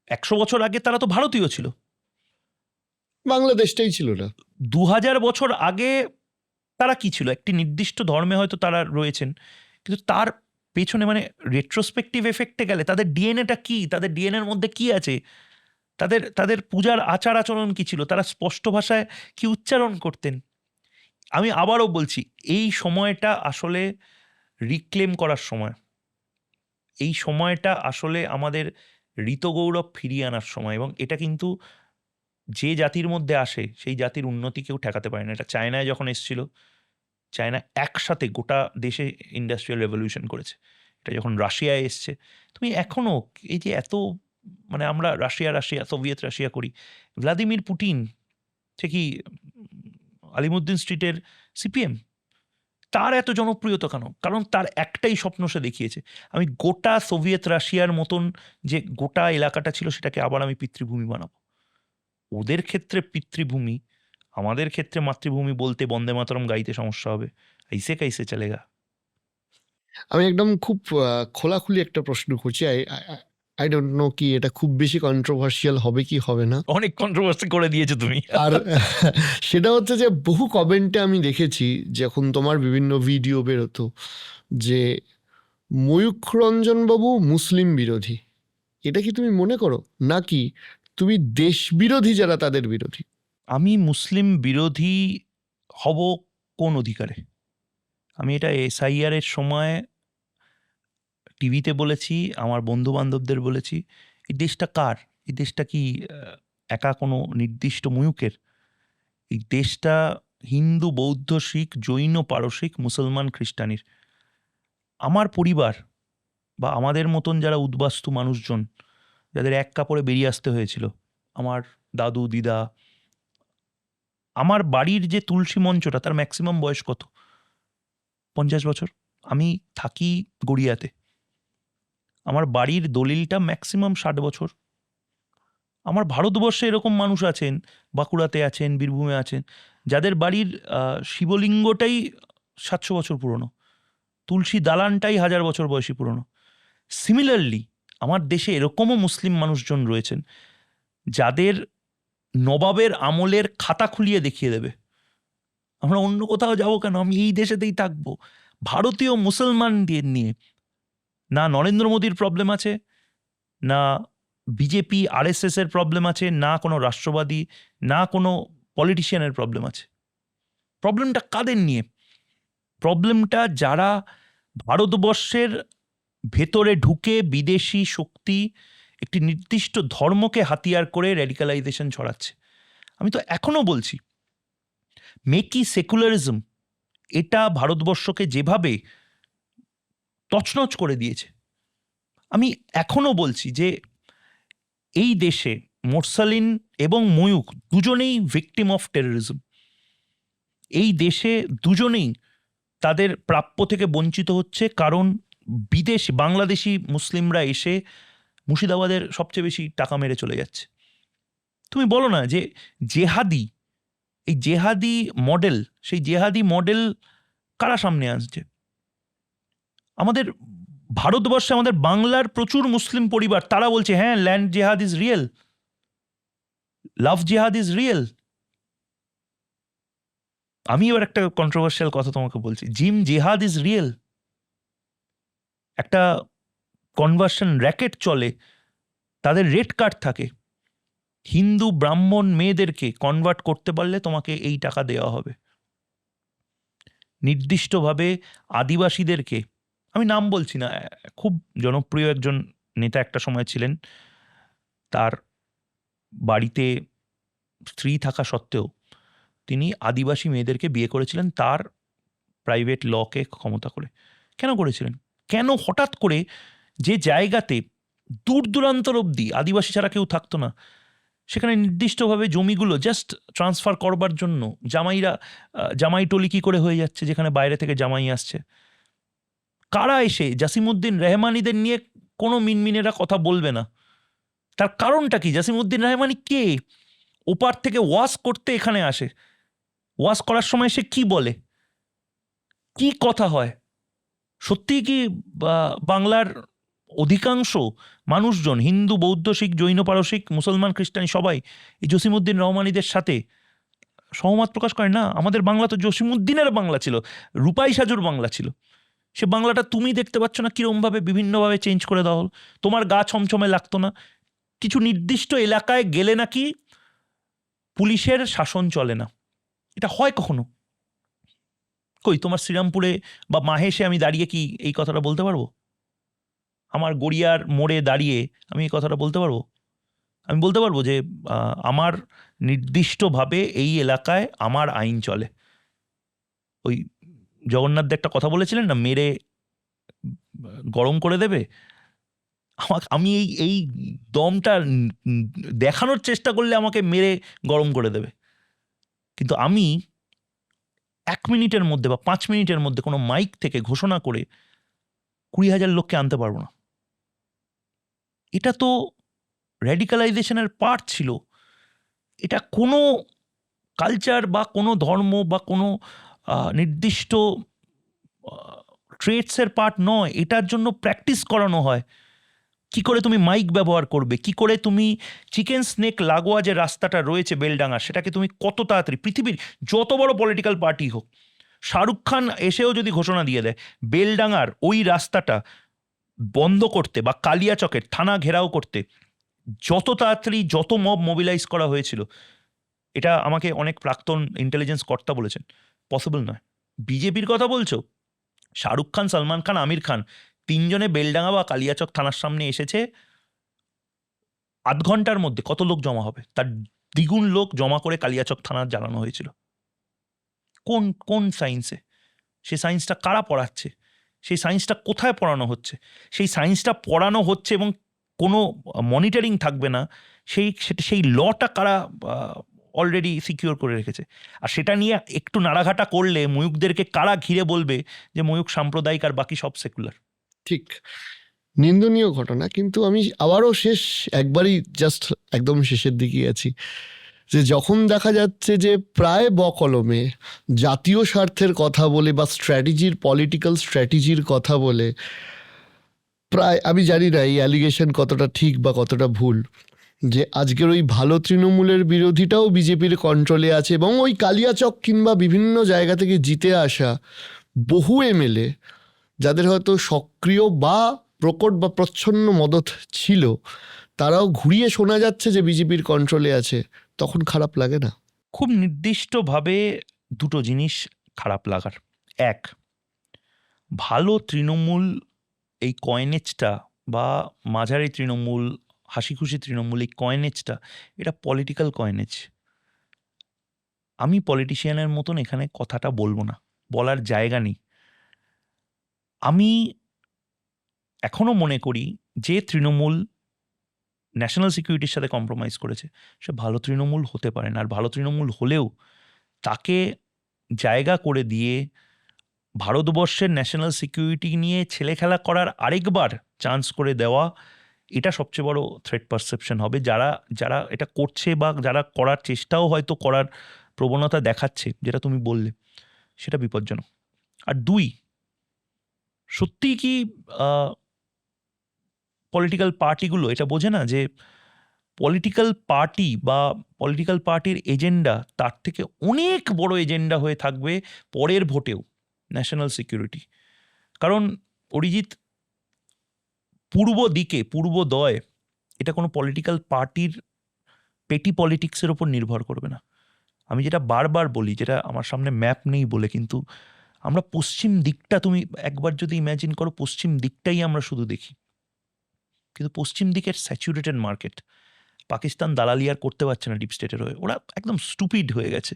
100 বছর আগে, তারা তো ভারতীয় ছিল। বাংলাদেশটাই ছিল না। 2000 বছর আগে তারা কি ছিল, একটি নির্দিষ্ট ধর্মে হয়তো তারা রয়েছেন, কিন্তু তার পেছনে মানে রেট্রোস্পেক্টিভ এফেক্টে গেলে তাদের ডিএনএটা কি, তাদের ডিএনএর মধ্যে কি আছে, তাদের তাদের পূজার আচার আচরণ কি ছিল, তারা স্পষ্ট ভাষায় কি উচ্চারণ করতেন। আমি আবারও বলছি, এই সময়টা আসলে রিক্লেম করার সময়, এই সময়টা আসলে আমাদের ঋতগৌরব ফিরিয়ে আনার সময়। এবং এটা কিন্তু যে জাতির মধ্যে আসে সেই জাতির উন্নতি কেউ ঠেকাতে পারে না। এটা চায়নায় যখন এসেছিল, চায়না একসাথে গোটা দেশে ইন্ডাস্ট্রিয়াল রেভলিউশন করেছে। এটা যখন রাশিয়ায় এসছে, তুমি এখনও এই যে এত মানে আমরা রাশিয়া সোভিয়েত রাশিয়া করি, ভ্লাদিমির পুতিন সে কি আলিমুদ্দিন স্ট্রিটের সিপিএম, তার এত জনপ্রিয়তা কেন? কারণ তার একটাই স্বপ্ন সে দেখিয়েছে, আমি গোটা সোভিয়েত রাশিয়ার মতন যে গোটা এলাকাটা ছিল সেটাকে আবার আমি পিতৃভূমি বানাবো। ওদের ক্ষেত্রে পিতৃভূমি, আমাদের ক্ষেত্রে মাতৃভূমি বলতে বন্দে মাতরম গাইতে সমস্যা হবে। ऐसे कैसे चलेगा? আমি একদম খুব খোলাখুলি একটা প্রশ্ন করছি। আই ডোন্ট নো কি এটা খুব বেশি কন্ট্রোভার্সিয়াল হবে কি হবে না। অনেক কন্ট্রোভার্সি করে দিয়েছো তুমি। আর সেটা হচ্ছে যে বহু কমেন্টে আমি দেখেছি যখন তোমার বিভিন্ন ভিডিও বেরোতো যে ময়ূখরঞ্জন বাবু মুসলিম বিরোধী। এটা কি তুমি মনে করো, নাকি তুমি দেশ বিরোধী যারা তাদের বিরোধী? আমি মুসলিম বিরোধী হব কোন অধিকারে? আমি এটা এসআইআর এর সময় টিভিতে বলেছি, আমার বন্ধু বান্ধবদের বলেছি। এই দেশটা কার? এই দেশটা কি একা কোনো নির্দিষ্ট ময়ূকের? এই দেশটা হিন্দু, বৌদ্ধ, শিখ, জৈন, পারসিক, মুসলমান, খ্রিস্টানির। আমার পরিবার বা আমাদের মতন যারা উদ্বাস্তু মানুষজন, যাদের এক কাপড়ে বেরিয়ে আসতে হয়েছিল, আমার দাদু দিদা, আমার বাড়ির যে তুলসী মঞ্চটা তার ম্যাক্সিমাম বয়স কত? 50 বছর। আমি থাকি গড়িয়াতে, আমার বাড়ির দলিলটা ম্যাক্সিমাম 60 বছর। আমার ভারতবর্ষে এরকম মানুষ আছেন, বাঁকুড়াতে আছেন, বীরভূমে আছেন, যাদের বাড়ির শিবলিঙ্গটাই 700 বছর পুরনো, তুলসী দালানটাই 1000 বছর বয়সী পুরনো। সিমিলারলি আমার দেশে এরকমও মুসলিম মানুষজন রয়েছেন যাদের নবাবের আমলের খাতা খুলিয়ে দেখিয়ে দেবে, আমরা অন্য কোথাও যাবো কেন, আমি এই দেশেতেই থাকবো। ভারতীয় মুসলমানদের নিয়ে না নরেন্দ্র মোদীর প্রবলেম আছে, না বিজেপি আরএসএস এর প্রবলেম আছে, না কোনো রাষ্ট্রবাদী, না কোনো পলিটিশিয়ানের প্রবলেম আছে। প্রবলেমটা কাদের নিয়ে? প্রবলেমটা যারা ভারতবর্ষের ভেতরে ঢুকে বিদেশি শক্তি একটি নির্দিষ্ট ধর্মকে হাতিয়ার করে রেডিকালাইজেশন ছড়াচ্ছে। আমি তো এখনো বলছি, মেকি সেকুলারিজম এটা ভারতবর্ষকে যেভাবে তছনছ করে দিয়েছে, আমি এখনো বলছি যে এই দেশে মোরসালিন এবং ময়ূখ দুজনেই ভিকটিম অফ টেররিজম। এই দেশে দুজনেই তাদের প্রাপ্য থেকে বঞ্চিত হচ্ছে, কারণ বাংলাদেশি মুসলিমরা এসে মুর্শিদাবাদের সবচেয়ে বেশি টাকা মেরে চলে যাচ্ছে। তুমি বলো না যে জেহাদি, এই জেহাদি মডেল, সেই জেহাদি মডেল কারা সামনে আসছে? আমাদের ভারতবর্ষে, আমাদের বাংলার প্রচুর মুসলিম পরিবার, তারা বলছে হ্যাঁ ল্যান্ড জেহাদ ইজ রিয়েল, লাভ জেহাদ ইজ রিয়েল। আমি এবার একটা কন্ট্রোভার্সিয়াল কথা তোমাকে বলছি, জিম জেহাদ ইজ রিয়েল। একটা কনভার্সন র্যাকেট চলে, তাদের রেড কার্ড থাকে, হিন্দু ব্রাহ্মণ মেয়েদেরকে কনভার্ট করতে পারলে তোমাকে এই টাকা দেওয়া হবে। নির্দিষ্টভাবে আদিবাসীদেরকে, আমি নাম বলছি না, খুব জনপ্রিয় একজন নেতা একটা সময় ছিলেন, তার বাড়িতে স্ত্রী থাকা সত্ত্বেও তিনি আদিবাসী মেয়েদেরকে বিয়ে করেছিলেন তার প্রাইভেট লকে ক্ষমতা করে। কেন করেছিলেন? কেন হঠাৎ করে যে জায়গাতে দূর দূরান্তর অবধি আদিবাসী ছাড়া কেউ থাকতো না। সেখানে নির্দিষ্টভাবে জমিগুলো জাস্ট ট্রান্সফার করবার জন্য জামাই টলি কি করে হয়ে যাচ্ছে যেখানে বাইরে থেকে জামাই আসছে। কারা এসে জাসিমউদ্দিন রেহমানিদের নিয়ে কোনো মিনমিনেরা কথা বলবে না? তার কারণটা কি? জাসিমউদ্দিন রেহমানি কে? ওপার থেকে ওয়াশ করতে এখানে আসে, ওয়াশ করার সময় সে কি বলে, কি কথা হয়? সত্যিই কি বাংলার অধিকাংশ মানুষজন, হিন্দু, বৌদ্ধ, শিখ, জৈন, পারসিক, মুসলমান, খ্রিস্টান সবাই এই জসিমউদ্দিন রহমানিদের সাথে সহমত প্রকাশ করে? না। আমাদের বাংলা তো জসিমউদ্দিনের বাংলা ছিল, রূপাই সাজুর বাংলা ছিল। সে বাংলাটা তুমি দেখতে পাচ্ছ না কিরমভাবে বিভিন্নভাবে চেঞ্জ করে দেওয়া হল। তোমার গা ছমছমে লাগতো না? কিছু নির্দিষ্ট এলাকায় গেলে নাকি পুলিশের শাসন চলে না। এটা হয় কখনো? কই তোমার শ্রীরামপুরে বা মাহেশে আমি দাঁড়িয়ে কি এই কথাটা বলতে পারবো? আমার গড়িয়ার মোড়ে দাঁড়িয়ে আমি এই কথাটা বলতে পারবো? আমি বলতে পারবো যে আমার নির্দিষ্টভাবে এই এলাকায় আমার আইন চলে। ওই জগন্নাথ দা একটা কথা বলেছিলেন না, মেরে গরম করে দেবে। আমি এই দমটা দেখানোর চেষ্টা করলে আমাকে মেরে গরম করে দেবে। কিন্তু আমি 1 মিনিটের মধ্যে বা 5 মিনিটের মধ্যে কোনো মাইক থেকে ঘোষণা করে 20,000 লোককে আনতে পারবো না। এটা তো র্যাডিক্যালাইজেশনের পার্ট ছিল। এটা কোনো কালচার বা কোনো ধর্ম বা কোনো নির্দিষ্ট ট্রেটসের পার্ট নয়। এটার জন্য প্র্যাকটিস করানো হয়। কি করে তুমি মাইক ব্যবহার করবে, কি করে তুমি চিকেন স্নেক লাগোয়া যে রাস্তাটা রয়েছে বেলডাঙ্গা, সেটাকে তুমি কত তাড়াতাড়ি, পৃথিবীর যত বড় পলিটিক্যাল পার্টি হোক, শাহরুখ খান এসেও যদি ঘোষণা দিয়ে দেয় বেলডাঙ্গার ওই রাস্তাটা বন্ধ করতে বা কালিয়াচকের থানা ঘেরাও করতে, যত তাড়াতাড়ি যত মব মোবিলাইজ করা হয়েছিল, এটা আমাকে অনেক প্রাক্তন ইন্টেলিজেন্স কর্তা বলেছেন, পসিবল নয়। বিজেপির কথা বলছো? শাহরুখ খান, সলমান খান, আমির খান তিনজনে বেলডাঙ্গা বা কালিয়াচক থানার সামনে এসেছে, 8 ঘন্টার মধ্যে কত লোক জমা হবে? তার দ্বিগুণ লোক জমা করে কালিয়াচক থানা জ্বালানো হয়েছিল। কোন কোন সায়েন্সে? সেই সায়েন্সটা কারা পড়াচ্ছে? সেই সায়েন্সটা কোথায় পড়ানো হচ্ছে? সেই সায়েন্সটা পড়ানো হচ্ছে এবং কোনো মনিটরিং থাকবে না, সেই লটা কারা অলরেডি সিকিউর করে রেখেছে? আর সেটা নিয়ে একটু নাড়াঘাটা করলে ময়ূকদেরকে কারা ঘিরে বলবে যে ময়ূক সাম্প্রদায়িক আর বাকি সব সেকুলার? ঠিক নিন্দনীয় ঘটনা। কিন্তু আমি আবারও একবারই জাস্ট একদম শেষের দিকে আছি, যে যখন দেখা যাচ্ছে যে প্রায় বকলমে জাতীয় স্বার্থের কথা বলে বা পলিটিক্যাল স্ট্র্যাটেজির কথা বলে, প্রায় আমি জানি না এই অ্যালিগেশন কতটা ঠিক বা কতটা ভুল, যে আজকের ওই ভালো তৃণমূলের বিরোধীটাও বিজেপির কন্ট্রোলে আছে এবং ওই কালিয়াচক কিংবা বিভিন্ন জায়গা থেকে জিতে আসা বহু এমএলএ যাদের হয়তো সক্রিয় বা প্রকট বা প্রচ্ছন্ন মদত ছিল, তারাও ঘুরিয়ে শোনা যাচ্ছে যে বিজেপির কন্ট্রোলে আছে। তখন খারাপ লাগে না? খুব নির্দিষ্টভাবে দুটো জিনিস খারাপ লাগার। এক, ভালো তৃণমূল এই কয়েনেজটা বা মাঝারি তৃণমূল, হাসি খুশি তৃণমূল, এই কয়েনেজটা এটা পলিটিক্যাল কয়েনেজ। আমি পলিটিশিয়ানের মতন এখানে কথাটা বলবো না, বলার জায়গা নেই। আমি এখনো মনে করি যে তৃণমূল ন্যাশনাল সিকিউরিটির সাথে কম্প্রোমাইজ করেছে সে ভালো তৃণমূল হতে পারে না। আর ভালো তৃণমূল হলেও তাকে জায়গা করে দিয়ে ভারতবর্ষের ন্যাশনাল সিকিউরিটি নিয়ে ছেলেখেলা করার আরেকবার চান্স করে দেওয়া, এটা সবচেয়ে বড় থ্রেট পারসেপশন হবে। যারা এটা করছে বা যারা করার চেষ্টাও হয়তো করার প্রবণতা দেখাচ্ছে, যেটা তুমি বললে, সেটা বিপজ্জনক। আর দুই, সত্যিই কি পলিটিক্যাল পার্টিগুলো এটা বোঝে না যে পলিটিক্যাল পার্টি বা পলিটিক্যাল পার্টির এজেন্ডা তার থেকে অনেক বড় এজেন্ডা হয়ে থাকবে পরের ভোটেও ন্যাশনাল সিকিউরিটি? কারণ অরিজিৎ, পূর্বদয় এটা কোনো পলিটিক্যাল পার্টির পেটি পলিটিক্সের ওপর নির্ভর করবে না। আমি যেটা বারবার বলি, যেটা আমার সামনে ম্যাপ নেই বলে, কিন্তু আমরা পশ্চিম দিকটা, তুমি একবার যদি ইম্যাজিন করো, পশ্চিম দিকটাই আমরা শুধু দেখি, কিন্তু পশ্চিম দিকের স্যাচুরেটেড মার্কেট। পাকিস্তান দালালি আর করতে পারছে না ডিপ স্টেটের হয়ে, ওরা একদম স্টুপিড হয়ে গেছে।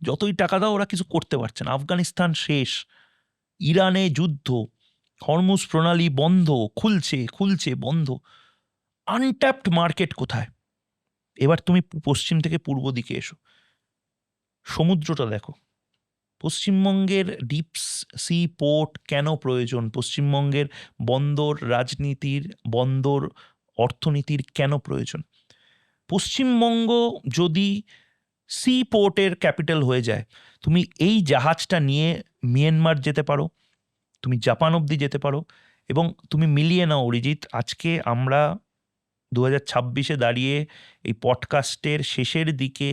যতই টাকা দাও ওরা কিছু করতে পারছে না। আফগানিস্তান শেষ, ইরানে যুদ্ধ, হরমুজ প্রণালী বন্ধ, খুলছে বন্ধ। আনট্যাপড মার্কেট কোথায়? এবার তুমি পশ্চিম থেকে পূর্ব দিকে এসো, সমুদ্রটা দেখো। পশ্চিমবঙ্গের ডিপ সি পোর্ট কেন প্রয়োজন? পশ্চিমবঙ্গের বন্দর রাজনীতির, বন্দর অর্থনীতির কেন প্রয়োজন? পশ্চিমবঙ্গ যদি সি পোর্টের ক্যাপিটাল হয়ে যায়, তুমি এই জাহাজটা নিয়ে মিয়ানমার যেতে পারো, তুমি জাপান অবধি যেতে পারো। এবং তুমি মিলিয়ে নাও অরিজিৎ, আজকে আমরা 2026-এ দাঁড়িয়ে এই পডকাস্টের শেষের দিকে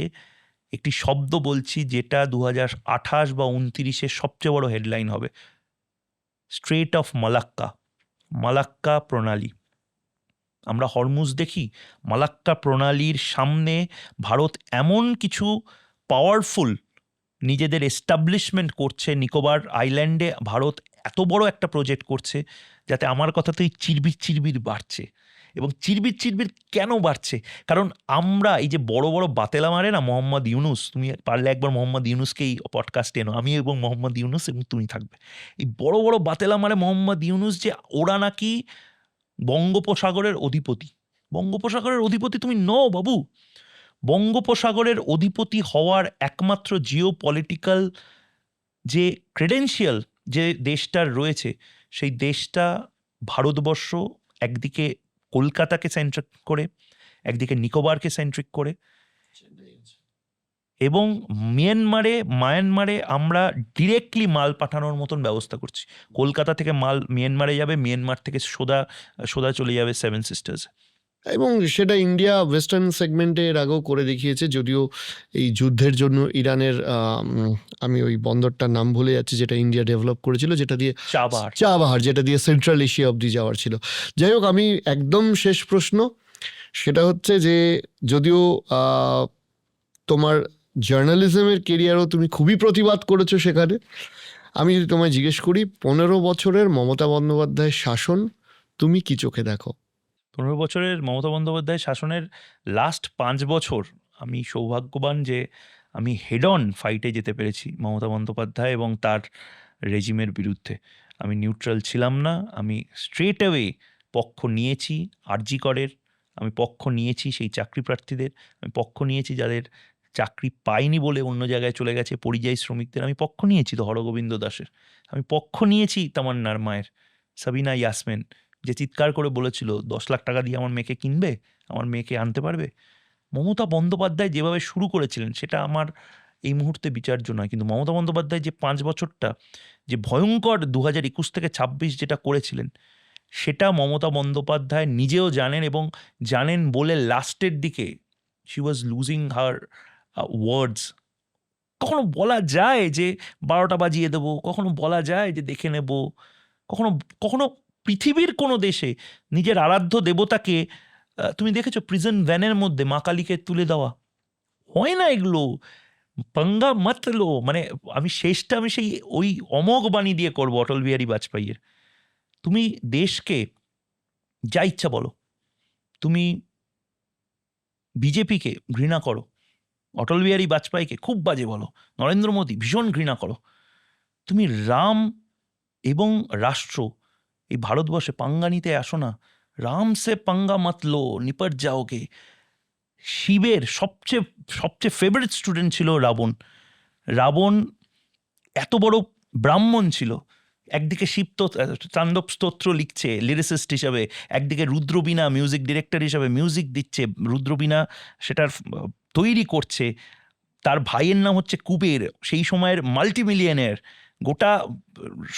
একটি শব্দ বলছি যেটা 2028 বা 29-এ সবচেয়ে বড় হেডলাইন হবে। স্ট্রেট অফ মালাক্কা, মালাক্কা প্রণালী। আমরা হরমুজ দেখি, মালাক্কা প্রণালীর সামনে ভারত এমন কিছু পাওয়ারফুল নিজেদের এস্টাবলিশমেন্ট করছে। নিকোবর আইল্যান্ডে ভারত এত বড় একটা প্রজেক্ট করছে যাতে আমার কথাতেই চিরবির চিরবির বাড়ছে। এবং চিরবির চিরবির কেন বাড়ছে? কারণ আমরা এই যে বড় বড় বাতেলা মারে না মোহাম্মদ ইউনুস, তুমি পারলে একবার মোহাম্মদ ইউনুসকে এই পডকাস্টে এনো, আমি এবং মোহাম্মদ ইউনুস এবং তুমি থাকবে। এই বড় বড় বাতেলা মারে মোহাম্মদ ইউনুস যে ওরা নাকি বঙ্গোপসাগরের অধিপতি। বঙ্গোপসাগরের অধিপতি তুমি নও বাবু। বঙ্গোপসাগরের অধিপতি হওয়ার একমাত্র জিও পলিটিক্যাল যে ক্রেডেন্সিয়াল যে দেশটার রয়েছে, সেই দেশটা ভারতবর্ষ একদিকে কলকাতাকে সেন্ট্রিক করে, একদিকে নিকোবরকে সেন্ট্রিক করে, এবং মায়ানমারে আমরা ডিরেক্টলি মাল পাঠানোর মতন ব্যবস্থা করছি। কলকাতা থেকে মাল মিয়ানমারে যাবে, মিয়ানমার থেকে সোজা চলে যাবে সেভেন সিস্টার্স। এবং সেটা ইন্ডিয়া ওয়েস্টার্ন সেগমেন্টে এর আগেও করে দেখিয়েছে, যদিও এই যুদ্ধের জন্য ইরানের আমি ওই বন্দরটার নাম ভুলে যাচ্ছি, যেটা ইন্ডিয়া ডেভেলপ করেছিল, যেটা দিয়ে চাবাহার, যেটা দিয়ে সেন্ট্রাল এশিয়া অবধি যাওয়ার ছিল। যাই হোক, আমি একদম শেষ প্রশ্ন, সেটা হচ্ছে যে যদিও তোমার জার্নালিজমের কেরিয়ারও তুমি খুবই প্রতিবাদ করেছো সেখানে, আমি যদি তোমায় জিজ্ঞেস করি 15 বছরের মমতা বন্দ্যোপাধ্যায়ের শাসন তুমি কি চোখে দেখো? 15 বছরের মমতা বন্দ্যোপাধ্যায় শাসনের লাস্ট 5 বছর আমি সৌভাগ্যবান যে আমি হেড অন ফাইটে যেতে পেরেছি মমতা বন্দ্যোপাধ্যায় এবং তার রেজিমের বিরুদ্ধে। আমি নিউট্রাল ছিলাম না, আমি স্ট্রেট অ্যাওয়ে পক্ষ নিয়েছি আরজি করের, আমি পক্ষ নিয়েছি সেই চাকরি প্রার্থীদের, আমি পক্ষ নিয়েছি যাদের চাকরি পায়নি বলে অন্য জায়গায় চলে গেছে, পরিযায়ী শ্রমিকদের আমি পক্ষ নিয়েছি, তো হরগোবিন্দ দাসের আমি পক্ষ নিয়েছি, তামান্নার মায়ের সাবিনা ইয়াসমিন যে চিৎকার করে বলেছিল 10 লাখ টাকা দিয়ে আমার মেয়েকে কিনবে, আমার মেয়েকে আনতে পারবে। মমতা বন্দ্যোপাধ্যায় যেভাবে শুরু করেছিলেন সেটা আমার এই মুহূর্তে বিচার্য নয়, কিন্তু মমতা বন্দ্যোপাধ্যায় যে 5 বছরটা যে ভয়ঙ্কর 2021 থেকে 26 যেটা করেছিলেন, সেটা মমতা বন্দ্যোপাধ্যায় নিজেও জানেন, এবং জানেন বলে লাস্টের দিকে শি ওয়াজ লুজিং হার ওয়ার্ডস। কখনো বলা যায় যে 12টা বাজিয়ে দেবো, কখনো বলা যায় যে দেখে নেব, কখনো কখনো পৃথিবীর কোনো দেশে নিজের আরাধ্য দেবতাকে তুমি দেখেছো প্রিজন ভ্যানের মধ্যে মা কালীকে তুলে দেওয়া হয় না, এগুলো পাঙ্গা মাতলো। মানে আমি শেষটা আমি সেই ওই অমোঘ বাণী দিয়ে করবো অটল বিহারী বাজপেয়ীর। তুমি দেশকে যা ইচ্ছা বলো, তুমি বিজেপিকে ঘৃণা করো, অটল বিহারী বাজপেয়ীকে খুব বাজে বলো, নরেন্দ্র মোদী ভীষণ ঘৃণা করো, তুমি রাম এবং রাষ্ট্র এই ভারতবর্ষে পাঙ্গা নিতে আসো না। রাম সে পাঙ্গা মাতলো নিপট যাওগে। শিবের সবচেয়ে ফেভারিট স্টুডেন্ট ছিল রাবণ। রাবণ এত বড় ব্রাহ্মণ ছিল, একদিকে শিব তাণ্ডব স্তোত্র লিখছে লিরিসিস্ট হিসাবে, একদিকে রুদ্রবীণা মিউজিক ডিরেক্টর হিসাবে মিউজিক দিচ্ছে, রুদ্রবীণা সেটার তৈরি করছে, তার ভাইয়ের নাম হচ্ছে কুবের, সেই সময়ের মাল্টিমিলিয়নের, গোটা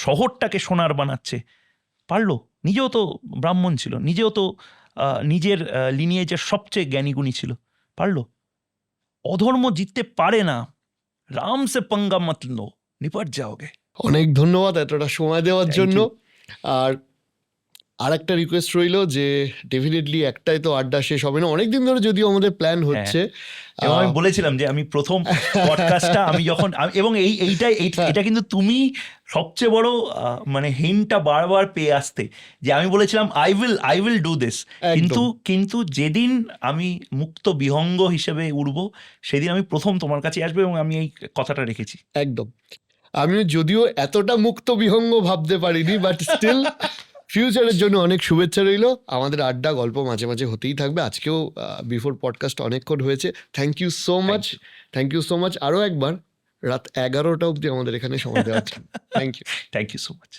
শহরটাকে সোনার বানাচ্ছে। পারলো? নিজেও তো ব্রাহ্মণ ছিল, নিজেও তো নিজের লিনিয়েজের সবচেয়ে জ্ঞানীগুণী ছিল, পারলো? অধর্ম জিততে পারে না। রাম সে পাঙ্গা মত লো, নিপট যাওগে। অনেক ধন্যবাদ এতটা সময় দেওয়ার Thank জন্য। you. আর একটা রিকোয়েস্ট রইলো যে ডেফিনেটলি একটাই তো আড্ডা শেষ হবে না, অনেকদিন ধরে যদিও আমাদের প্ল্যান হচ্ছে। এবং আমি বলেছিলাম যে আমি প্রথম পডকাস্টটা আমি যখন এবং এটা কিন্তু তুমি সবচেয়ে বড় মানে হিন্টটা বারবার পেয়ে আসতে, যে আমি বলেছিলাম আই উইল ডু দিস, কিন্তু যেদিন আমি মুক্ত বিহঙ্গ হিসেবে উঠবো সেদিন আমি প্রথম তোমার কাছে আসবো, এবং আমি এই কথাটা রেখেছি। একদম, আমি যদিও এতটা মুক্ত বিহঙ্গ ভাবতে পারিনি, বাট স্টিল ফিউচারের জন্য অনেক শুভেচ্ছা রইলো। আমাদের আড্ডা গল্প মাঝে মাঝে হতেই থাকবে। আজকেও বিফোর পডকাস্ট অনেকক্ষণ হয়েছে। Thank you so much, thank you so much. আরও একবার রাত 11টা অবধি আমাদের এখানে সময় দেওয়া আছে। Thank you. Thank you so much.